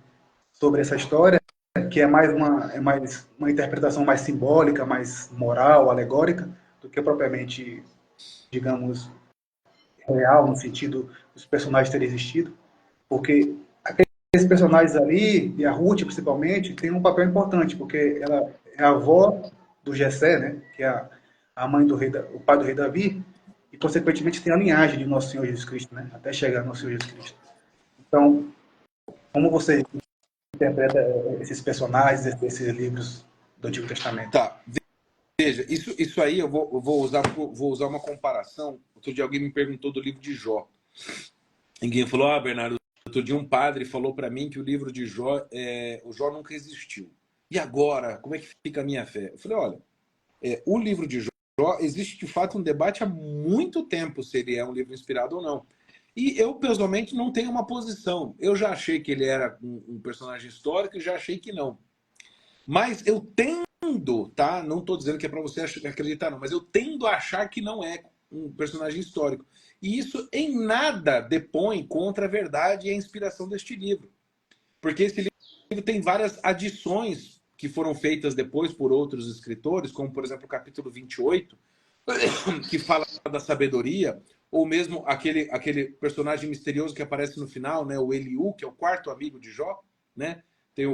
[SPEAKER 6] essa história, que é mais uma interpretação mais simbólica, mais moral, alegórica, do que propriamente, digamos, real, no sentido dos personagens terem existido. Porque aqueles personagens ali, e a Ruth principalmente, tem um papel importante, porque ela é a avó do Jessé, né, que é a mãe do rei, o pai do rei Davi, e consequentemente tem a linhagem de Nosso Senhor Jesus Cristo, né, até chegar a Nosso Senhor Jesus Cristo. Então, como você interpreta esses personagens, esses livros do Antigo Testamento?
[SPEAKER 1] Tá, veja, isso aí eu vou usar uma comparação. Outro dia alguém me perguntou do livro de Jó. Ninguém falou, Bernardo, outro dia um padre falou para mim que o livro de Jó, o Jó nunca existiu. E agora, como é que fica a minha fé? Eu falei, olha, o livro de Jó, existe de fato um debate há muito tempo se ele é um livro inspirado ou não. E eu, pessoalmente, não tenho uma posição. Eu já achei que ele era um personagem histórico e já achei que não. Mas eu tendo, tá? Não estou dizendo que é para você acreditar, não, mas eu tendo a achar que não é um personagem histórico. E isso em nada depõe contra a verdade e a inspiração deste livro. Porque esse livro tem várias adições que foram feitas depois por outros escritores, como, por exemplo, o capítulo 28, que fala da sabedoria, ou mesmo aquele personagem misterioso que aparece no final, né, o Eliú, que é o quarto amigo de Jó, né? Tem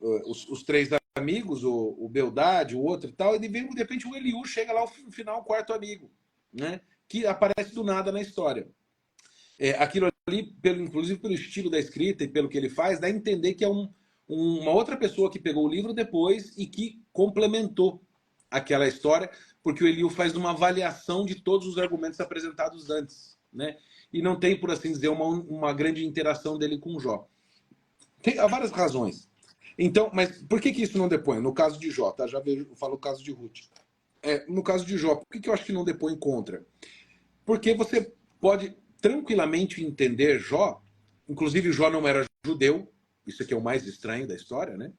[SPEAKER 1] os três amigos, o Beldade, o outro e tal, e de repente o Eliú chega lá no final, o quarto amigo, né? Que aparece do nada na história. Aquilo ali, inclusive pelo estilo da escrita e pelo que ele faz, dá a entender que é uma outra pessoa que pegou o livro depois e que complementou aquela história, porque o Eliú faz uma avaliação de todos os argumentos apresentados antes, né? E não tem, por assim dizer, uma grande interação dele com o Jó. Há várias razões. Então, mas por que isso não depõe? No caso de Jó, tá? Já vejo, eu falo o caso de Ruth. No caso de Jó, por que eu acho que não depõe contra? Porque você pode tranquilamente entender Jó, inclusive Jó não era judeu, isso aqui é o mais estranho da história, né?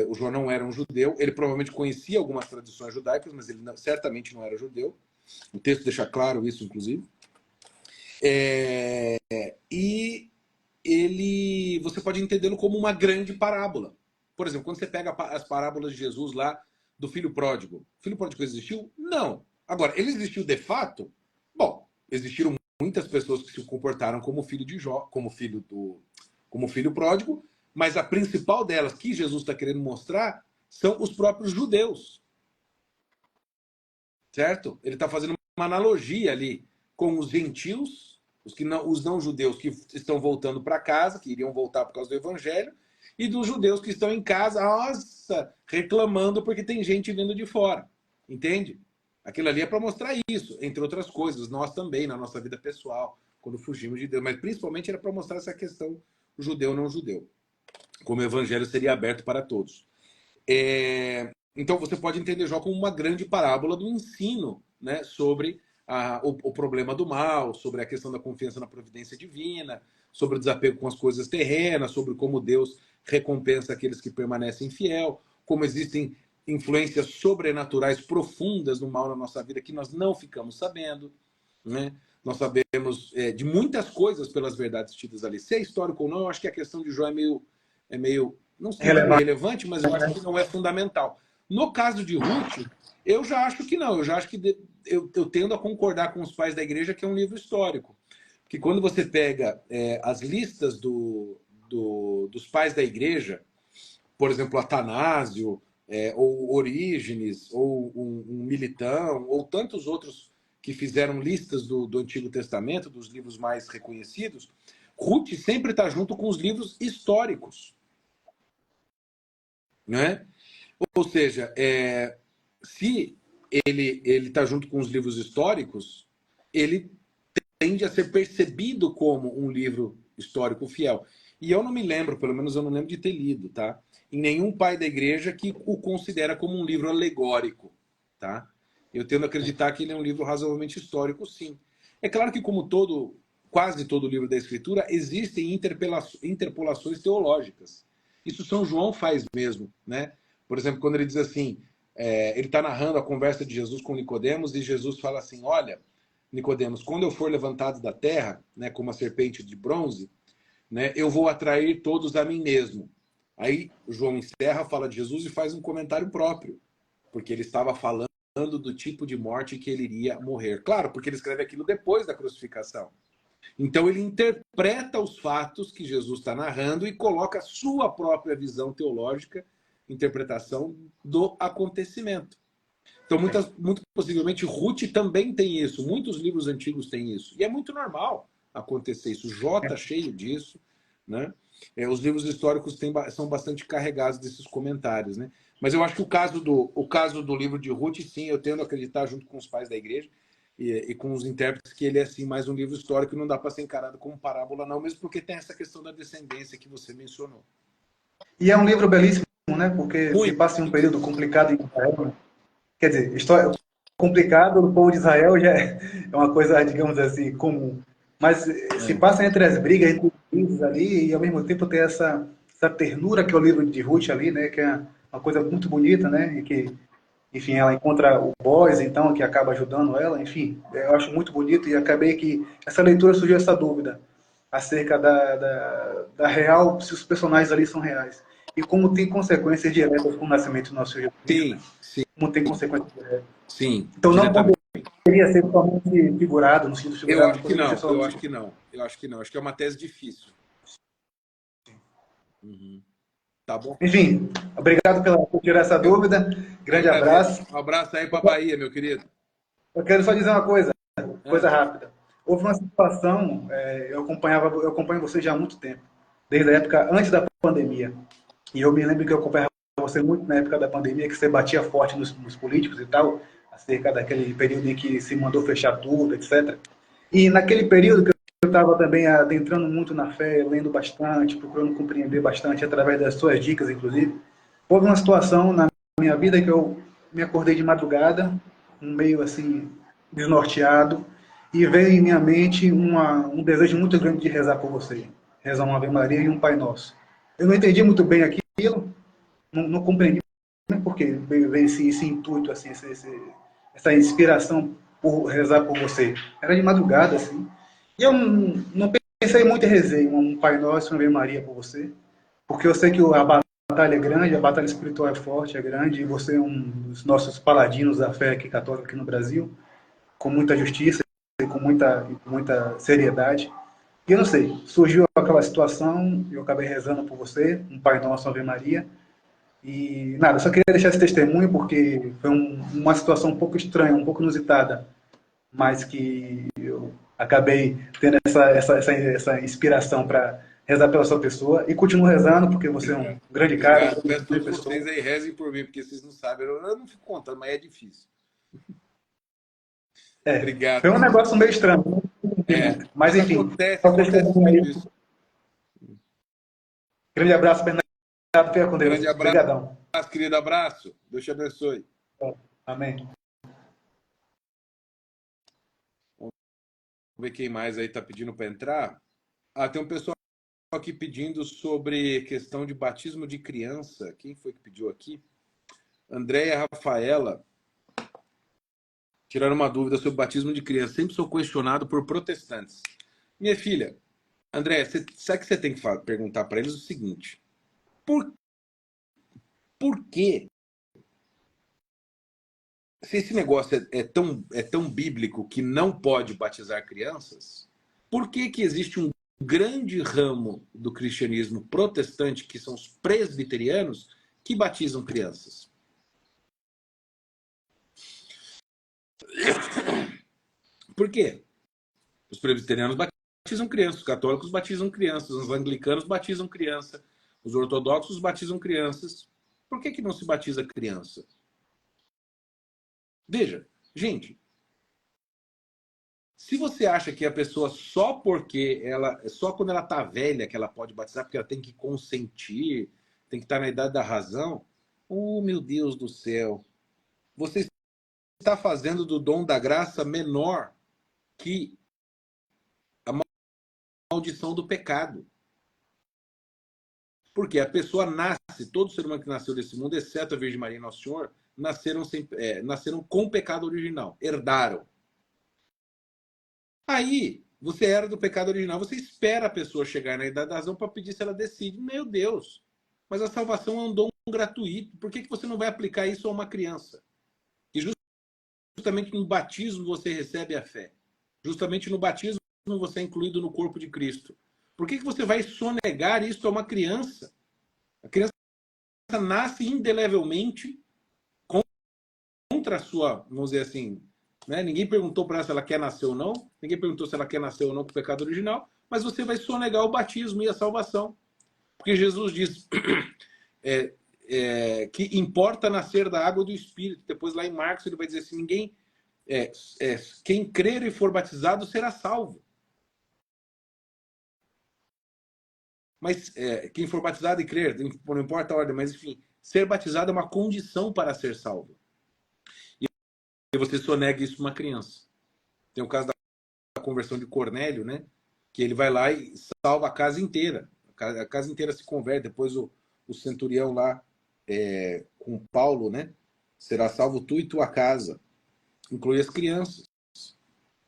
[SPEAKER 1] O Jó não era um judeu, ele provavelmente conhecia algumas tradições judaicas, mas ele certamente não era judeu. O texto deixa claro isso, inclusive. E você pode entendê-lo como uma grande parábola. Por exemplo, quando você pega as parábolas de Jesus lá do filho pródigo. O filho pródigo existiu? Não. Agora, ele existiu de fato? Bom, existiram muitas pessoas que se comportaram como filho de Jó, como filho pródigo, mas a principal delas que Jesus está querendo mostrar são os próprios judeus. Certo? Ele está fazendo uma analogia ali com os gentios, os não judeus que estão voltando para casa, que iriam voltar por causa do evangelho, e dos judeus que estão em casa, nossa, reclamando porque tem gente vindo de fora. Entende? Aquilo ali é para mostrar isso, entre outras coisas, nós também, na nossa vida pessoal, quando fugimos de Deus, mas principalmente era para mostrar essa questão judeu não judeu, como o evangelho seria aberto para todos. Então você pode entender Jó como uma grande parábola do ensino, né, sobre o problema do mal, sobre a questão da confiança na providência divina, sobre o desapego com as coisas terrenas, sobre como Deus recompensa aqueles que permanecem fiel, como existem influências sobrenaturais profundas no mal na nossa vida que nós não ficamos sabendo, né? Nós sabemos de muitas coisas pelas verdades tidas ali. Se é histórico ou não, eu acho que a questão de Jó é meio não digo irrelevante, mas eu acho que não é fundamental. No caso de Ruth, eu já acho que não. Eu já acho que eu tendo a concordar com os pais da igreja que é um livro histórico. Porque quando você pega as listas dos pais da igreja, por exemplo, Atanásio, ou Orígenes, ou um Militão, ou tantos outros que fizeram listas do Antigo Testamento, dos livros mais reconhecidos, Ruth sempre está junto com os livros históricos. Né? Ou seja, se ele está junto com os livros históricos, ele tende a ser percebido como um livro histórico fiel. E eu não me lembro, pelo menos eu não lembro de ter lido, tá? Em nenhum pai da igreja que o considera como um livro alegórico, tá? Eu tendo a acreditar que ele é um livro razoavelmente histórico, sim. É claro que, como quase todo livro da Escritura, existem interpolações teológicas. Isso São João faz mesmo, né? Por exemplo, quando ele diz assim, ele está narrando a conversa de Jesus com Nicodemos, e Jesus fala assim, olha, Nicodemos, quando eu for levantado da terra, né, como a serpente de bronze, né, eu vou atrair todos a mim mesmo. Aí João encerra, fala de Jesus e faz um comentário próprio, porque ele estava falando do tipo de morte que ele iria morrer. Claro, porque ele escreve aquilo depois da crucificação. Então ele interpreta os fatos que Jesus está narrando e coloca a sua própria visão teológica, interpretação do acontecimento. Então, muito possivelmente, Ruth também tem isso. Muitos livros antigos têm isso. E é muito normal acontecer isso. Jó está cheio disso. Né? Os livros históricos são bastante carregados desses comentários. Né? Mas eu acho que o caso do livro de Ruth, sim, eu tendo a acreditar junto com os pais da igreja e com os intérpretes que ele é, assim, mais um livro histórico e não dá para ser encarado como parábola, não, mesmo porque tem essa questão da descendência que você mencionou.
[SPEAKER 6] E é um livro belíssimo, né? Porque se
[SPEAKER 1] Muito.
[SPEAKER 6] passa em um período complicado em Israel, né? Quer dizer, história complicado do povo de Israel já é uma coisa, digamos assim, comum. Mas se passa entre as brigas, entre os livros ali, e ao mesmo tempo tem essa ternura que é o livro de Ruth ali, né? Que é uma coisa muito bonita, né? E que, enfim, ela encontra o Boaz, então, que acaba ajudando ela. Enfim, eu acho muito bonito e acabei que essa leitura surgiu essa dúvida acerca da real, se os personagens ali são reais. E como tem consequências diretas com o nascimento do nosso Jesus.
[SPEAKER 1] Sim, sim.
[SPEAKER 6] Como tem consequências diretas.
[SPEAKER 1] Sim,
[SPEAKER 6] Então não poderia ser somente figurado, no sentido figurado.
[SPEAKER 1] Eu acho que não. Acho que é uma tese difícil. Uhum. Tá bom.
[SPEAKER 6] Enfim, obrigado por tirar essa dúvida. Grande abraço.
[SPEAKER 1] Um abraço aí para a Bahia, meu querido.
[SPEAKER 6] Eu quero só dizer uma coisa rápida. Houve uma situação, eu acompanho você já há muito tempo, desde a época antes da pandemia. E eu me lembro que eu acompanhava você muito na época da pandemia, que você batia forte nos políticos e tal, acerca daquele período em que se mandou fechar tudo, etc. E naquele período que eu estava também adentrando muito na fé, lendo bastante, procurando compreender bastante, através das suas dicas, inclusive, houve uma situação na minha vida que eu me acordei de madrugada, meio assim, desnorteado, e veio em minha mente um desejo muito grande de rezar por você. Rezar uma Ave Maria e um Pai Nosso. Eu não entendi muito bem aquilo, não compreendi porque veio esse intuito, assim, essa inspiração por rezar por você. Era de madrugada, assim. E eu não pensei muito em rezar um Pai Nosso e uma Ave Maria por você, porque eu sei que a batalha é grande, a batalha espiritual é forte, é grande, e você é um dos nossos paladinos da fé aqui católica aqui no Brasil, com muita justiça e com muita seriedade. E eu não sei, surgiu aquela situação, eu acabei rezando por você, um Pai Nosso, Ave Maria, e nada, só queria deixar esse testemunho porque foi uma situação um pouco estranha, um pouco inusitada, mas que eu acabei tendo essa inspiração para rezar pela sua pessoa e continuo rezando porque você é um grande cara.
[SPEAKER 1] Obrigado. Todos vocês aí rezem por mim, porque vocês não sabem, eu não fico contando, mas é difícil. Obrigado.
[SPEAKER 6] Foi um negócio meio estranho. Mas enfim.
[SPEAKER 1] Acontece muito isso.
[SPEAKER 6] Grande abraço, Bernardo. Fica com Deus.
[SPEAKER 1] Grande abraço.
[SPEAKER 6] Obrigadão.
[SPEAKER 1] Querido, abraço. Deus te abençoe.
[SPEAKER 6] Amém.
[SPEAKER 1] Vamos ver quem mais aí está pedindo para entrar. Tem um pessoal aqui pedindo sobre questão de batismo de criança. Quem foi que pediu aqui? Andréia e Rafaela tiraram uma dúvida sobre o batismo de criança. Sempre sou questionado por protestantes. Minha filha, Andréia, sabe que você tem que perguntar para eles o seguinte: por que, se esse negócio é tão bíblico que não pode batizar crianças, por que existe um grande ramo do cristianismo protestante, que são os presbiterianos, que batizam crianças? Por quê? Os presbiterianos batizam crianças, os católicos batizam crianças, os anglicanos batizam criança, os ortodoxos batizam crianças. Por que não se batiza criança? Veja, gente, se você acha que a pessoa só quando ela tá velha que ela pode batizar, porque ela tem que consentir, tem que estar na idade da razão, oh meu Deus do céu, você está fazendo do dom da graça menor que a maldição do pecado. Porque a pessoa nasce, todo ser humano que nasceu desse mundo, exceto a Virgem Maria e Nosso Senhor, nasceram com o pecado original, herdaram. Aí, você herda do pecado original, você espera a pessoa chegar na idade da razão para pedir se ela decide. Meu Deus, mas a salvação é um dom gratuito, por que você não vai aplicar isso a uma criança? E justamente no batismo você recebe a fé. Justamente no batismo você é incluído no corpo de Cristo. Por que você vai sonegar isso a uma criança? A criança nasce indelevelmente contra a sua, vamos dizer assim, né? Ninguém perguntou para ela se ela quer nascer ou não, ninguém perguntou se ela quer nascer ou não com o pecado original, mas você vai sonegar o batismo e a salvação. Porque Jesus diz que importa nascer da água e do Espírito. Depois lá em Marcos ele vai dizer assim, quem crer e for batizado será salvo. Mas quem for batizado e crer, não importa a ordem, mas enfim, ser batizado é uma condição para ser salvo. E você sonega isso para uma criança. Tem o caso da conversão de Cornélio, né? Que ele vai lá e salva a casa inteira. A casa inteira se converte. Depois o centurião lá com Paulo, né? Será salvo tu e tua casa. Inclui as crianças.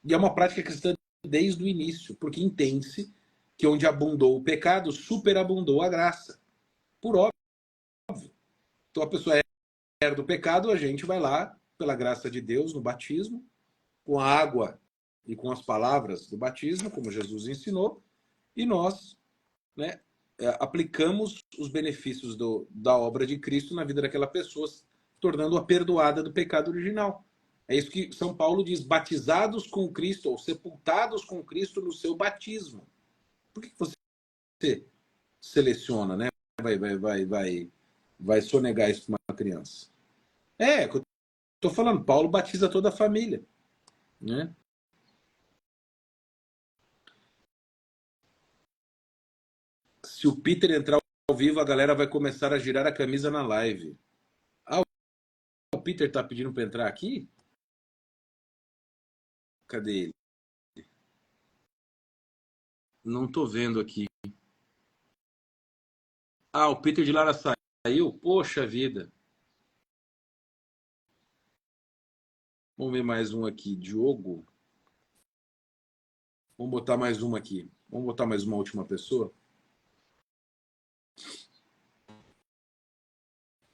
[SPEAKER 1] E é uma prática cristã desde o início, porque entende-se que onde abundou o pecado, superabundou a graça. Por óbvio. Então a pessoa herda do pecado, a gente vai lá, pela graça de Deus, no batismo, com a água e com as palavras do batismo, como Jesus ensinou, e nós, né, aplicamos os benefícios da obra de Cristo na vida daquela pessoa, tornando-a perdoada do pecado original. É isso que São Paulo diz, batizados com Cristo, ou sepultados com Cristo no seu batismo. Por que você seleciona, né? Vai sonegar isso para uma criança? Eu estou falando, Paulo batiza toda a família, né? Se o Peter entrar ao vivo, a galera vai começar a girar a camisa na live. Ah, o Peter tá pedindo para entrar aqui? Cadê ele? Não tô vendo aqui. Ah, o Peter de Lara saiu? Poxa vida. Vamos ver mais um aqui. Diogo. Vamos botar mais uma aqui. Vamos botar mais uma última pessoa.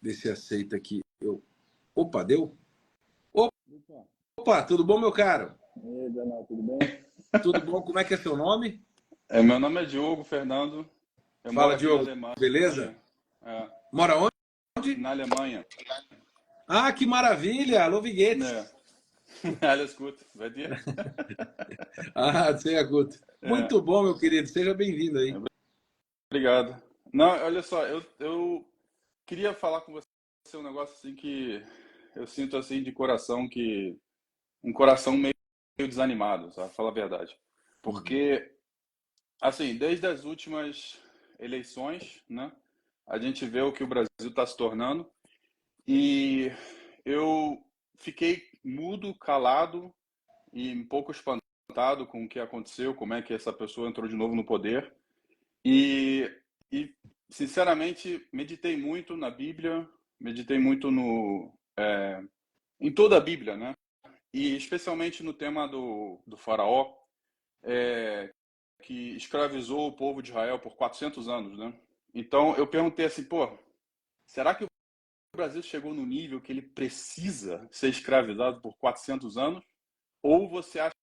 [SPEAKER 1] Ver se aceita aqui. Opa, deu? Opa, tudo bom, meu caro?
[SPEAKER 7] E aí, Daniel, tudo bem?
[SPEAKER 1] Tudo bom? Como é que é seu nome?
[SPEAKER 7] Meu nome é Diogo Fernando. Eu
[SPEAKER 1] Fala,
[SPEAKER 7] moro aqui
[SPEAKER 1] Diogo.
[SPEAKER 7] na Alemanha.
[SPEAKER 1] Beleza? Mora onde?
[SPEAKER 7] Na Alemanha.
[SPEAKER 1] Ah, que maravilha! Alô, Viguete.
[SPEAKER 7] Alles gut. Bei dir?
[SPEAKER 1] Ah, sehr gut. Muito bom, meu querido. Seja bem-vindo aí.
[SPEAKER 7] Obrigado. Não, olha só, eu queria falar com você um negócio assim que eu sinto assim de coração, que um coração meio desanimado, sabe? Fala a verdade. Porque, assim, desde as últimas eleições, né, a gente vê o que o Brasil está se tornando e eu fiquei mudo, calado e um pouco espantado com o que aconteceu, como é que essa pessoa entrou de novo no poder e sinceramente, meditei muito na Bíblia, meditei muito em toda a Bíblia, né? E especialmente no tema do faraó, que escravizou o povo de Israel por 400 anos, né? Então eu perguntei assim, pô, será que o Brasil chegou no nível que ele precisa ser escravizado por 400 anos? Ou você acha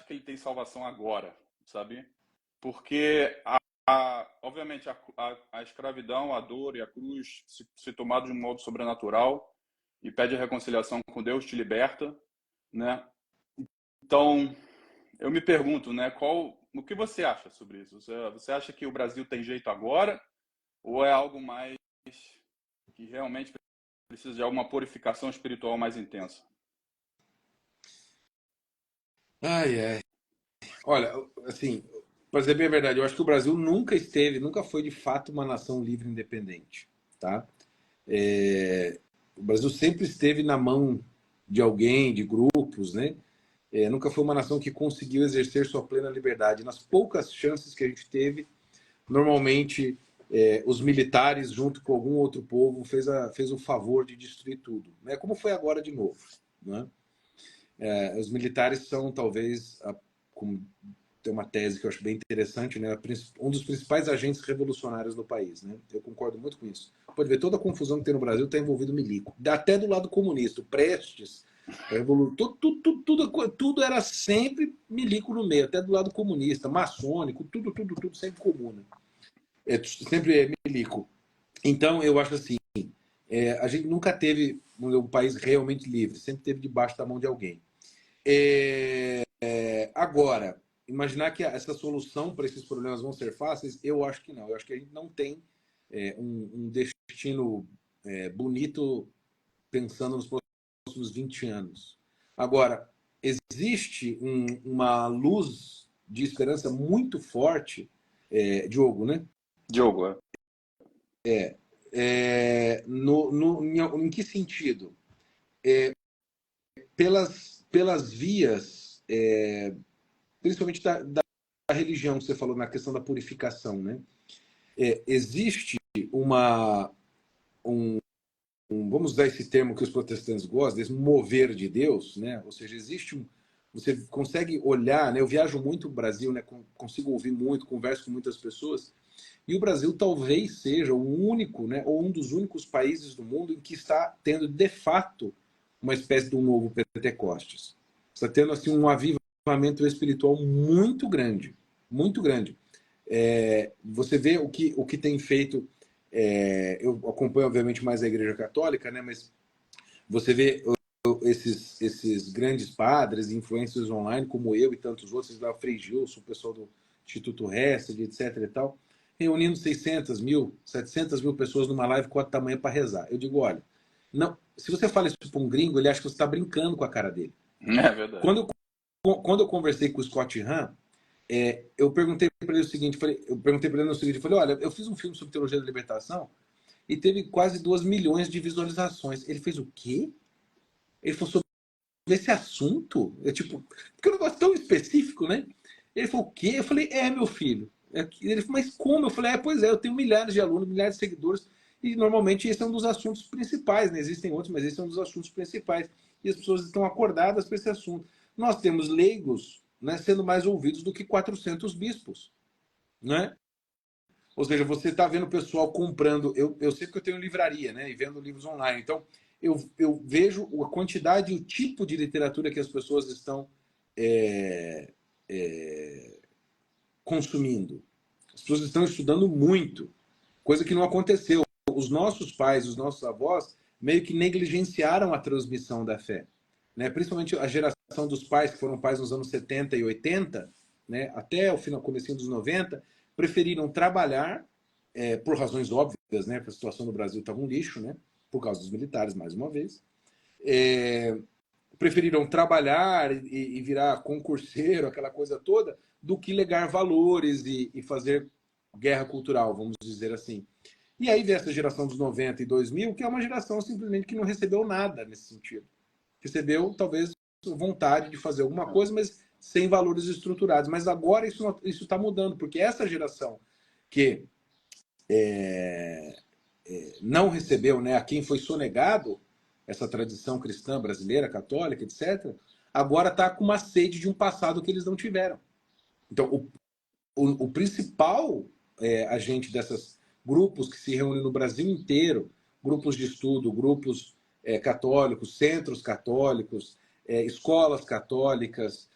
[SPEAKER 7] que ele tem salvação agora, sabe? Porque, obviamente, a escravidão, a dor e a cruz, se tomado de um modo sobrenatural e pede a reconciliação com Deus, te liberta, né? Então, eu me pergunto, né, o que você acha sobre isso? Você acha que o Brasil tem jeito agora? Ou é algo mais que realmente precisa de alguma purificação espiritual mais intensa?
[SPEAKER 1] Ai, ai. Olha, assim, para dizer bem a verdade, eu acho que o Brasil nunca foi de fato uma nação livre e independente, tá? O Brasil sempre esteve na mão de alguém, de grupos, né? Nunca foi uma nação que conseguiu exercer sua plena liberdade. Nas poucas chances que a gente teve, normalmente os militares, junto com algum outro povo, fez o favor de destruir tudo, né? Como foi agora de novo, né? Os militares são talvez, como tem uma tese que eu acho bem interessante, né? Um dos principais agentes revolucionários do país, né? Eu concordo muito com isso. Pode ver, toda a confusão que tem no Brasil está envolvido milico. Até do lado comunista, o Prestes, tudo era sempre milico no meio, até do lado comunista, maçônico, tudo sempre comum, né? Sempre é milico. Então, eu acho assim, a gente nunca teve um país realmente livre, sempre teve debaixo da mão de alguém. Agora, imaginar que essa solução para esses problemas vão ser fáceis, eu acho que não. Eu acho que a gente não tem um destino bonito pensando nos próximos 20 anos. Agora, existe uma luz de esperança muito forte, Diogo, né?
[SPEAKER 7] Diogo,
[SPEAKER 1] Em que sentido? Pelas vias, principalmente da religião, que você falou na questão da purificação, né? Existe vamos usar esse termo que os protestantes gostam, esse mover de Deus, né? Ou seja, você consegue olhar, né? Eu viajo muito no Brasil, né? Consigo ouvir muito, converso com muitas pessoas, e o Brasil talvez seja o único, né? Ou um dos únicos países do mundo em que está tendo, de fato, uma espécie de um novo Pentecostes. Está tendo assim um avivamento espiritual muito grande, muito grande. Você vê o que tem feito. Eu acompanho obviamente mais a Igreja Católica, né? Mas você vê esses grandes padres, influencers online, como eu e tantos outros, da Frei Gilson, o pessoal do Instituto Hesed, etc. e tal, reunindo 600 mil, 700 mil pessoas numa live com a tamanho para rezar. Eu digo, olha, não, se você fala isso para um gringo, ele acha que você está brincando com a cara dele.
[SPEAKER 7] é verdade.
[SPEAKER 1] Quando eu conversei com o Scott Hahn, eu perguntei para ele o seguinte, falei, olha, eu fiz um filme sobre teologia da libertação e teve quase 2 milhões de visualizações. Ele fez o quê? Ele falou sobre esse assunto? Porque é um negócio tão específico, né? Ele falou, o quê? Eu falei, meu filho. Ele falou, mas como? Eu falei, pois é, eu tenho milhares de alunos, milhares de seguidores, e normalmente esse é um dos assuntos principais, né? Existem outros, mas esse é um dos assuntos principais. E as pessoas estão acordadas para esse assunto. Nós temos leigos, né, sendo mais ouvidos do que 400 bispos, né? Ou seja, você está vendo o pessoal comprando. Eu sei que eu tenho livraria, né? E vendo livros online. Então, eu vejo a quantidade e o tipo de literatura que as pessoas estão consumindo. As pessoas estão estudando muito, coisa que não aconteceu. Os nossos pais, os nossos avós, meio que negligenciaram a transmissão da fé, né? Principalmente a geração dos pais, que foram pais nos anos 70 e 80, né? Até o final, comecinho dos 90, preferiram trabalhar, por razões óbvias, né? Porque a situação no Brasil estava um lixo, né? Por causa dos militares, mais uma vez. Preferiram trabalhar e virar concurseiro, aquela coisa toda, do que legar valores e fazer guerra cultural, vamos dizer assim. E aí vem essa geração dos 90 e 2000, que é uma geração simplesmente que não recebeu nada nesse sentido. Recebeu, talvez, vontade de fazer alguma coisa, mas sem valores estruturados. Mas agora isso está mudando, porque essa geração que não recebeu, né, a quem foi sonegado essa tradição cristã brasileira, católica, etc., agora está com uma sede de um passado que eles não tiveram. Então, o principal agente desses grupos que se reúnem no Brasil inteiro, grupos de estudo, grupos católicos, centros católicos, escolas católicas,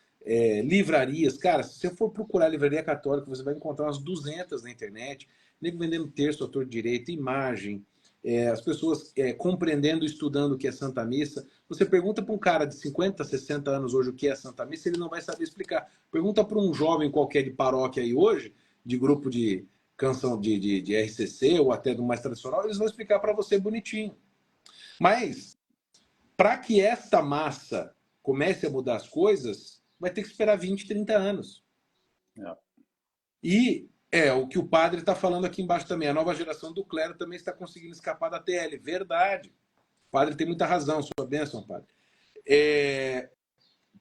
[SPEAKER 1] livrarias. Cara, se você for procurar livraria católica, você vai encontrar umas 200 na internet, nego vendendo terço, autor de direito, imagem, as pessoas compreendendo e estudando o que é Santa Missa. Você pergunta para um cara de 50, 60 anos hoje o que é Santa Missa, ele não vai saber explicar. Pergunta para um jovem qualquer de paróquia aí hoje, de grupo de canção de RCC ou até do mais tradicional, eles vão explicar para você bonitinho. Mas, para que esta massa comece a mudar as coisas, vai ter que esperar 20, 30 anos. E o que o padre está falando aqui embaixo também. A nova geração do clero também está conseguindo escapar da TL. Verdade. O padre tem muita razão. Sua bênção, padre.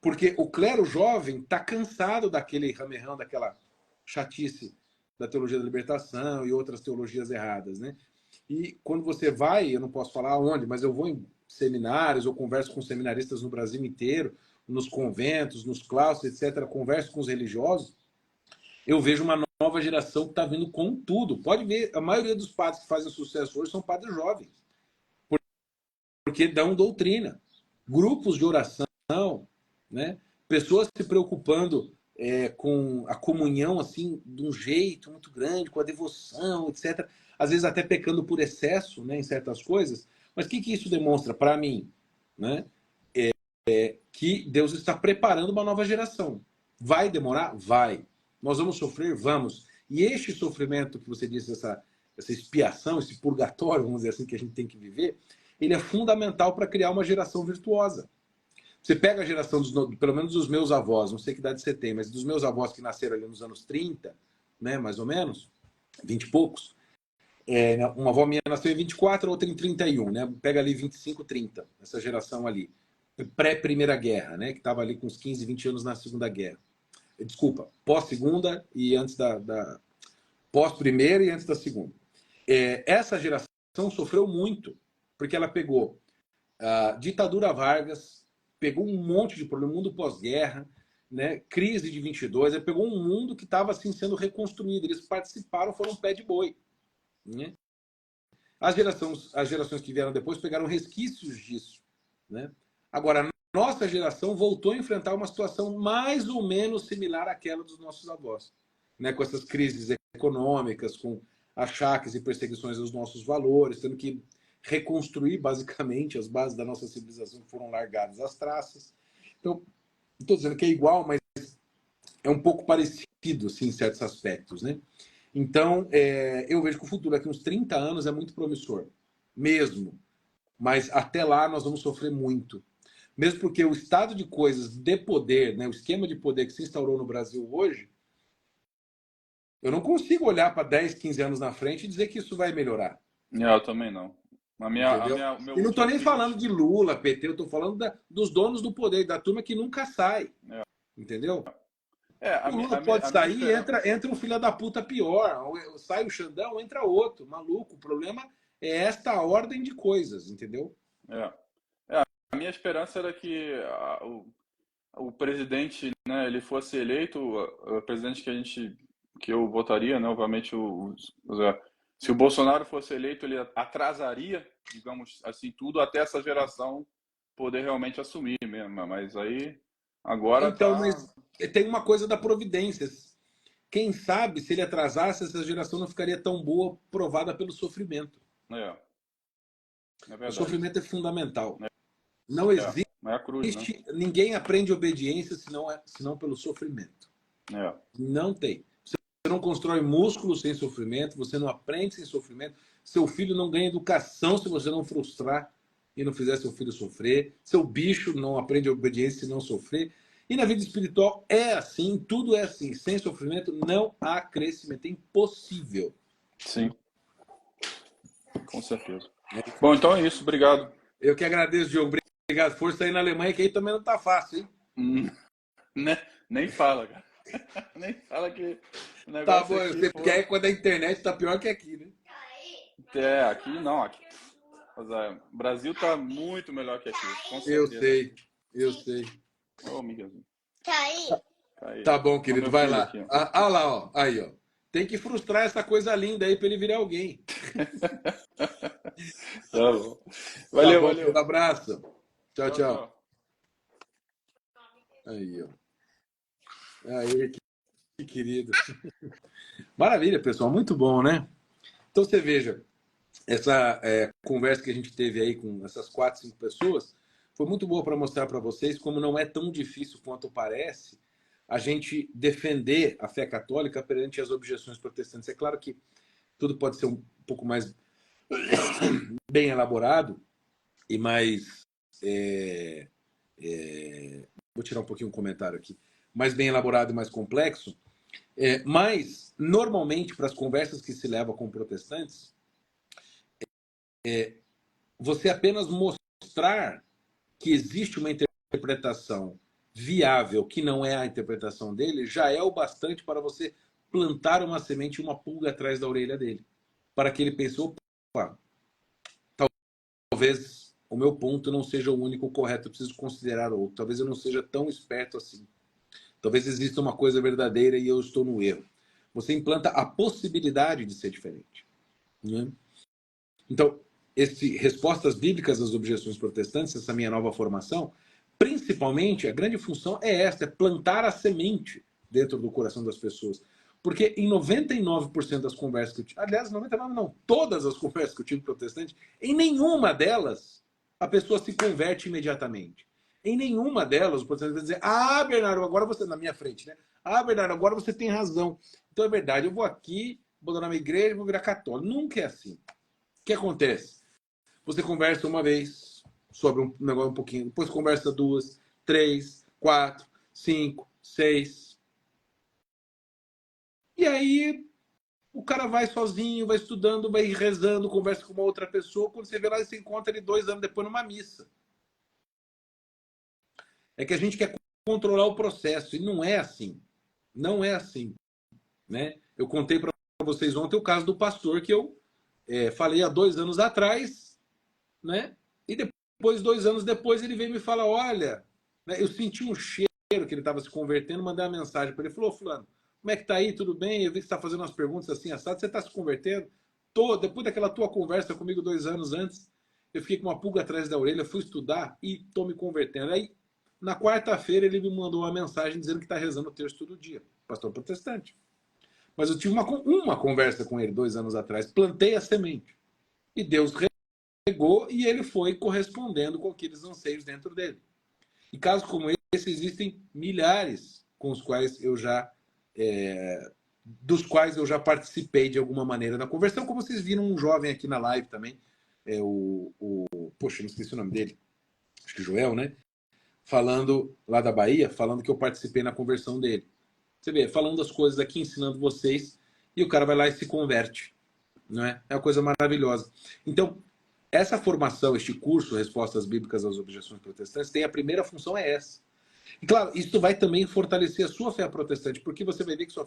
[SPEAKER 1] Porque o clero jovem está cansado daquele ramerrão, daquela chatice da teologia da libertação e outras teologias erradas, né? E quando você vai, eu não posso falar onde, mas eu vou em seminários, ou converso com seminaristas no Brasil inteiro, nos conventos, nos claustros, etc., converso com os religiosos, eu vejo uma nova geração que está vindo com tudo. Pode ver, a maioria dos padres que fazem sucesso hoje são padres jovens, porque dão doutrina. Grupos de oração, né? Pessoas se preocupando com a comunhão assim, de um jeito muito grande, com a devoção, etc. Às vezes até pecando por excesso, né, em certas coisas. Mas o que isso demonstra para mim? Né? Que Deus está preparando uma nova geração. Vai demorar? Vai. Nós vamos sofrer? Vamos. E este sofrimento que você disse, essa expiação, esse purgatório, vamos dizer assim, que a gente tem que viver, ele é fundamental para criar uma geração virtuosa. Você pega a geração, pelo menos dos meus avós, não sei que idade você tem, mas dos meus avós que nasceram ali nos anos 30, né, mais ou menos, 20 e poucos. Uma avó minha nasceu em 24, outra em 31, né? Pega ali 25, 30, essa geração ali. Pré-Primeira Guerra, né? Que estava ali com uns 15, 20 anos na Segunda Guerra. Desculpa, pós-segunda e antes da pós-primeira e antes da segunda. Essa geração sofreu muito, porque ela pegou a ditadura Vargas, pegou um monte de problema, mundo pós-guerra, né? Crise de 22, ela pegou um mundo que estava assim, sendo reconstruído. Eles participaram, foram um pé de boi. Né? As gerações que vieram depois pegaram resquícios disso. Né? Agora, a nossa geração voltou a enfrentar uma situação mais ou menos similar àquela dos nossos avós. Né? Com essas crises econômicas, com achaques e perseguições aos nossos valores, tendo que reconstruir basicamente as bases da nossa civilização que foram largadas às traças. Então, não estou dizendo que é igual, mas é um pouco parecido assim, em certos aspectos. Né? Então, eu vejo que o futuro daqui uns 30 anos é muito promissor, mesmo. Mas até lá nós vamos sofrer muito. Mesmo porque o estado de coisas de poder, né, o esquema de poder que se instaurou no Brasil hoje, eu não consigo olhar para 10, 15 anos na frente e dizer que isso vai melhorar.
[SPEAKER 7] Eu também não.
[SPEAKER 1] E não estou nem falando de Lula, PT, eu estou falando dos donos do poder, da turma que nunca sai. Entendeu? O Lula pode sair e entra um filho da puta pior. Sai o Xandão, entra outro, maluco. O problema é esta ordem de coisas, entendeu?
[SPEAKER 7] A minha esperança era que o presidente, né, ele fosse eleito, o presidente que eu votaria, né, obviamente, se o Bolsonaro fosse eleito, ele atrasaria, digamos assim, tudo até essa geração poder realmente assumir mesmo. Mas aí, agora
[SPEAKER 1] então, mas tem uma coisa da providência. Quem sabe, se ele atrasasse, essa geração não ficaria tão boa, provada pelo sofrimento. O sofrimento é fundamental. Não existe,
[SPEAKER 7] é cruz, né?
[SPEAKER 1] Ninguém aprende obediência senão pelo sofrimento. Não tem. Você não constrói músculo sem sofrimento, você não aprende sem sofrimento. Seu filho não ganha educação se você não frustrar e não fizer seu filho sofrer. Seu bicho não aprende obediência se não sofrer. E na vida espiritual é assim, tudo é assim. Sem sofrimento não há crescimento. É impossível.
[SPEAKER 7] Sim. Com certeza. Bom, então é isso. Obrigado.
[SPEAKER 1] Eu que agradeço, Diogo. Obrigado. Força aí na Alemanha, que aí também não tá fácil, hein?
[SPEAKER 7] Nem fala, cara. Nem fala que o
[SPEAKER 1] negócio tá bom, eu sei, porque aí quando a internet tá pior que aqui, né?
[SPEAKER 7] Aqui não, aqui. Mas, o Brasil tá muito melhor que aqui, com
[SPEAKER 1] Eu
[SPEAKER 7] certeza.
[SPEAKER 1] sei, eu sei.
[SPEAKER 7] Ô, Miguelzinho. Aí.
[SPEAKER 1] Tá bom,
[SPEAKER 7] Ó,
[SPEAKER 1] querido,
[SPEAKER 7] meu
[SPEAKER 1] vai
[SPEAKER 7] filho
[SPEAKER 1] lá.
[SPEAKER 7] aqui, ó.
[SPEAKER 1] Ah lá, ó. Aí, ó. Tem que frustrar essa coisa linda aí pra ele virar alguém.
[SPEAKER 7] Tá bom.
[SPEAKER 1] Tá
[SPEAKER 7] Valeu,
[SPEAKER 1] bom,
[SPEAKER 7] valeu.
[SPEAKER 1] querido, abraço. Tchau,
[SPEAKER 7] Tchau,
[SPEAKER 1] tchau.
[SPEAKER 7] tchau.
[SPEAKER 1] Aí, ó. Aí, que querido. Maravilha, pessoal. Muito bom, né? Então você veja, essa conversa que a gente teve aí com essas 4, 5 pessoas foi muito boa para mostrar para vocês como não é tão difícil quanto parece a gente defender a fé católica perante as objeções protestantes. É claro que tudo pode ser um pouco mais bem elaborado e mais. Vou tirar um pouquinho um comentário aqui. Mais bem elaborado e mais complexo. Mas, normalmente, para as conversas que se levam com protestantes, você apenas mostrar que existe uma interpretação viável que não é a interpretação dele já é o bastante para você plantar uma semente, uma pulga atrás da orelha dele. Para que ele pense, opa, talvez o meu ponto não seja o único correto, eu preciso considerar outro. Talvez eu não seja tão esperto assim. Talvez exista uma coisa verdadeira e eu estou no erro. Você implanta a possibilidade de ser diferente. Né? Então, respostas bíblicas às objeções protestantes, essa minha nova formação, principalmente, a grande função é esta, é plantar a semente dentro do coração das pessoas. Porque em 99% das conversas que eu tive, aliás, 99% não, todas as conversas que eu tive com protestante, em nenhuma delas a pessoa se converte imediatamente. Em nenhuma delas o protestante vai dizer, ah, Bernardo, agora você, na minha frente, né? Ah, Bernardo, agora você tem razão. Então é verdade, eu vou aqui, vou dar na minha igreja, vou virar católico. Nunca é assim. O que acontece? Você conversa uma vez sobre um negócio um pouquinho, depois conversa 2, 3, 4, 5, 6. E aí o cara vai sozinho, vai estudando, vai rezando, conversa com uma outra pessoa. Quando você vê lá, você encontra ele 2 anos depois numa missa. É que a gente quer controlar o processo e não é assim. Não é assim. Né? Eu contei para vocês ontem o caso do pastor que eu falei há 2 anos atrás, né? E depois, 2 anos depois, ele veio me falar, olha, né, eu senti um cheiro que ele estava se convertendo, mandei uma mensagem para ele, falou, fulano, como é que tá aí, tudo bem? Eu vi que você está fazendo umas perguntas assim, assado, você está se convertendo? Depois daquela tua conversa comigo 2 anos antes, eu fiquei com uma pulga atrás da orelha, fui estudar e estou me convertendo. Aí, na quarta-feira, ele me mandou uma mensagem dizendo que está rezando o terço todo dia, pastor protestante. Mas eu tive uma conversa com ele 2 anos atrás, plantei a semente. E Deus regou e ele foi correspondendo com aqueles anseios dentro dele. E casos como esse existem milhares com os quais eu já dos quais eu já participei de alguma maneira na conversão, como vocês viram um jovem aqui na live também, poxa, não esqueci o nome dele, acho que Joel, né? Falando lá da Bahia, falando que eu participei na conversão dele. Você vê, falando as coisas aqui, ensinando vocês, e o cara vai lá e se converte. Não é? É uma coisa maravilhosa. Então, essa formação, este curso, Respostas Bíblicas às Objeções Protestantes, tem a primeira função é essa. E claro, isso vai também fortalecer a sua fé protestante, porque você vai ver que a sua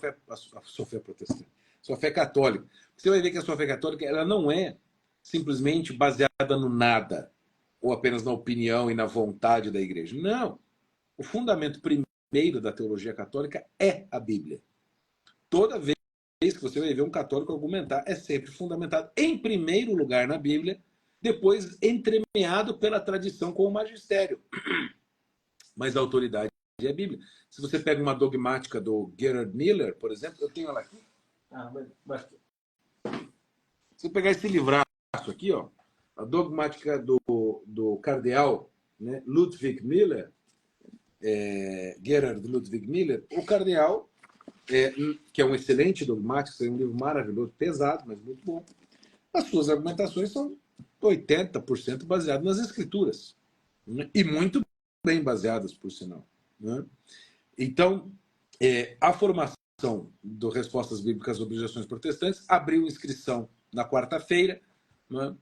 [SPEAKER 1] fé protestante, sua fé católica, você vai ver que a sua fé católica ela não é simplesmente baseada no nada, ou apenas na opinião e na vontade da igreja. Não. O fundamento primeiro da teologia católica é a Bíblia. Toda vez que você vai ver um católico argumentar, é sempre fundamentado em primeiro lugar na Bíblia, depois entremeado pela tradição com o magistério. Mas a autoridade é a Bíblia. Se você pega uma dogmática do Gerhard Miller, por exemplo, eu tenho ela aqui. Se eu pegar esse livraço aqui, ó, a dogmática do cardeal, né, Ludwig Miller, Gerhard Ludwig Miller, o cardeal, que é um excelente dogmático, é um livro maravilhoso, pesado, mas muito bom. As suas argumentações são 80% baseadas nas escrituras. Né? E muito bem baseadas, por sinal. Né? Então, a formação do Respostas Bíblicas às Objeções Protestantes abriu inscrição na quarta-feira. Né?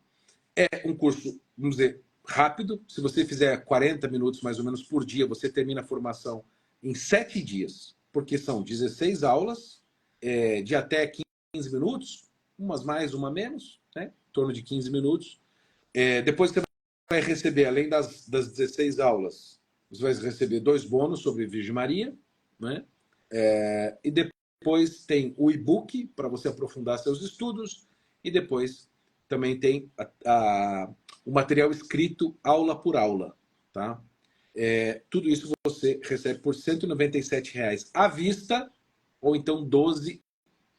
[SPEAKER 1] É um curso, vamos dizer, rápido. Se você fizer 40 minutos mais ou menos por dia, você termina a formação em 7 dias, porque são 16 aulas de até 15 minutos, umas mais, uma menos, né? Em torno de 15 minutos. Depois você vai receber, além das 16 aulas, você vai receber 2 bônus sobre Virgem Maria, né? E depois tem o e-book para você aprofundar seus estudos, e depois também tem o material escrito aula por aula, tá? Tudo isso você recebe por R$ 197 à vista, ou então 12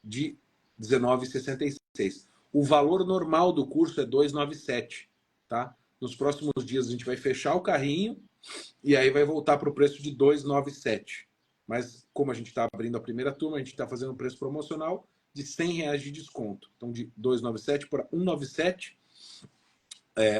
[SPEAKER 1] de R$ 19,66. O valor normal do curso é R$ 297, tá? Nos próximos dias a gente vai fechar o carrinho e aí vai voltar para o preço de R$ 297. Mas como a gente está abrindo a primeira turma, a gente está fazendo um preço promocional de R$ 100 de desconto. Então de 297 para 197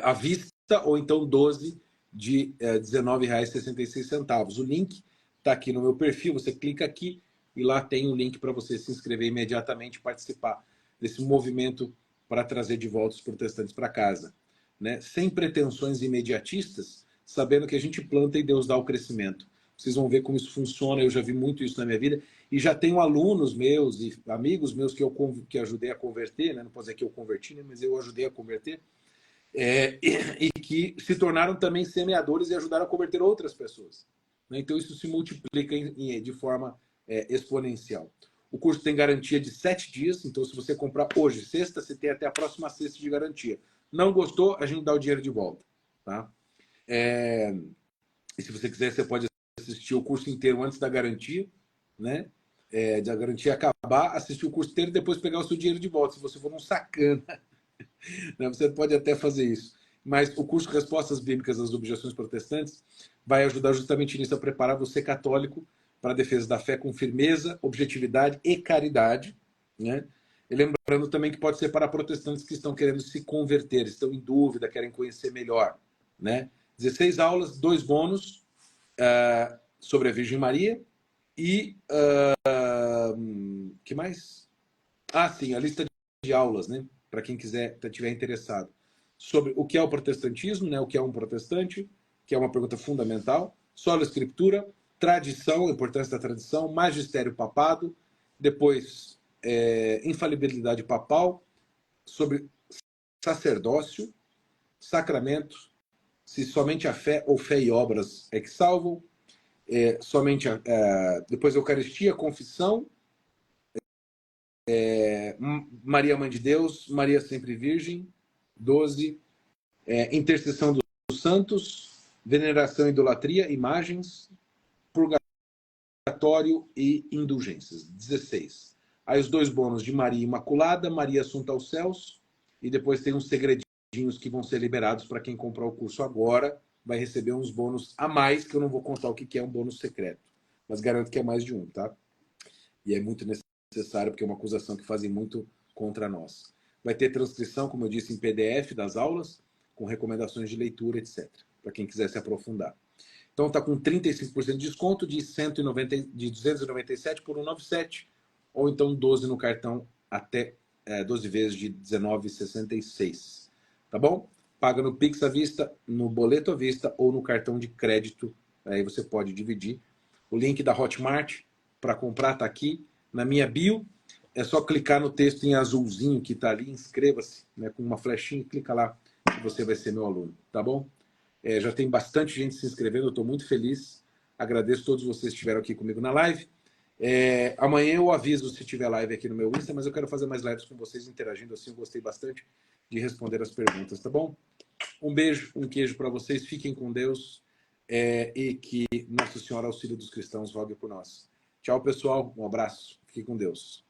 [SPEAKER 1] à vista, ou então 12 de R$ 19,66. O link está aqui no meu perfil, você clica aqui e lá tem um link para você se inscrever imediatamente e participar desse movimento para trazer de volta os protestantes para casa, né? Sem pretensões imediatistas, sabendo que a gente planta e Deus dá o crescimento. Vocês vão ver como isso funciona, eu já vi muito isso na minha vida, e já tenho alunos meus e amigos meus que ajudei a converter, né? Não posso dizer que eu converti, né? Mas eu ajudei a converter, e que se tornaram também semeadores e ajudaram a converter outras pessoas, né? Então isso se multiplica de forma exponencial. O curso tem garantia de 7 dias, então se você comprar hoje, sexta, você tem até a próxima sexta de garantia. Não gostou, a gente dá o dinheiro de volta, tá? E se você quiser, você pode assistir o curso inteiro antes da garantia, né? Da garantia acabar, assistir o curso inteiro e depois pegar o seu dinheiro de volta, se você for um sacana. Você pode até fazer isso. Mas o curso Respostas Bíblicas às Objeções Protestantes vai ajudar justamente nisso, a preparar você, católico, para a defesa da fé com firmeza, objetividade e caridade, né? E lembrando também que pode ser para protestantes que estão querendo se converter, estão em dúvida, querem conhecer melhor, né? 16 aulas, 2 bônus sobre a Virgem Maria e que mais? Sim, a lista de aulas, né? Para quem estiver interessado, sobre o que é o protestantismo, né? O que é um protestante, que é uma pergunta fundamental, sola escritura, tradição, a importância da tradição, magistério papado, depois infalibilidade papal, sobre sacerdócio, sacramentos, se somente a fé ou fé e obras é que salvam, depois Eucaristia, confissão, Maria Mãe de Deus, Maria Sempre Virgem, 12, intercessão dos santos, veneração e idolatria, imagens, purgatório e indulgências, 16. Aí os 2 bônus de Maria Imaculada, Maria Assunta aos Céus, e depois tem uns segredinhos que vão ser liberados para quem comprar o curso agora, vai receber uns bônus a mais, que eu não vou contar o que é um bônus secreto, mas garanto que é mais de um, tá? E é muito necessário, porque é uma acusação que fazem muito contra nós. Vai ter transcrição, como eu disse, em PDF das aulas, com recomendações de leitura, etc., para quem quiser se aprofundar. Então está com 35% de desconto de 297 por 197, ou então 12 no cartão até 12 vezes de 19,66. Tá bom? Paga no Pix à vista, no boleto à vista ou no cartão de crédito. Aí você pode dividir. O link da Hotmart para comprar está aqui na minha bio. É só clicar no texto em azulzinho que está ali, inscreva-se, né, com uma flechinha, clica lá que você vai ser meu aluno, tá bom? Já tem bastante gente se inscrevendo, eu estou muito feliz. Agradeço a todos vocês que estiveram aqui comigo na live. Amanhã eu aviso se tiver live aqui no meu Insta, mas eu quero fazer mais lives com vocês interagindo assim. Eu gostei bastante de responder as perguntas, tá bom? Um beijo, um queijo para vocês. Fiquem com Deus e que Nossa Senhora Auxílio dos Cristãos rogue por nós. Tchau, pessoal. Um abraço. Fiquem com Deus.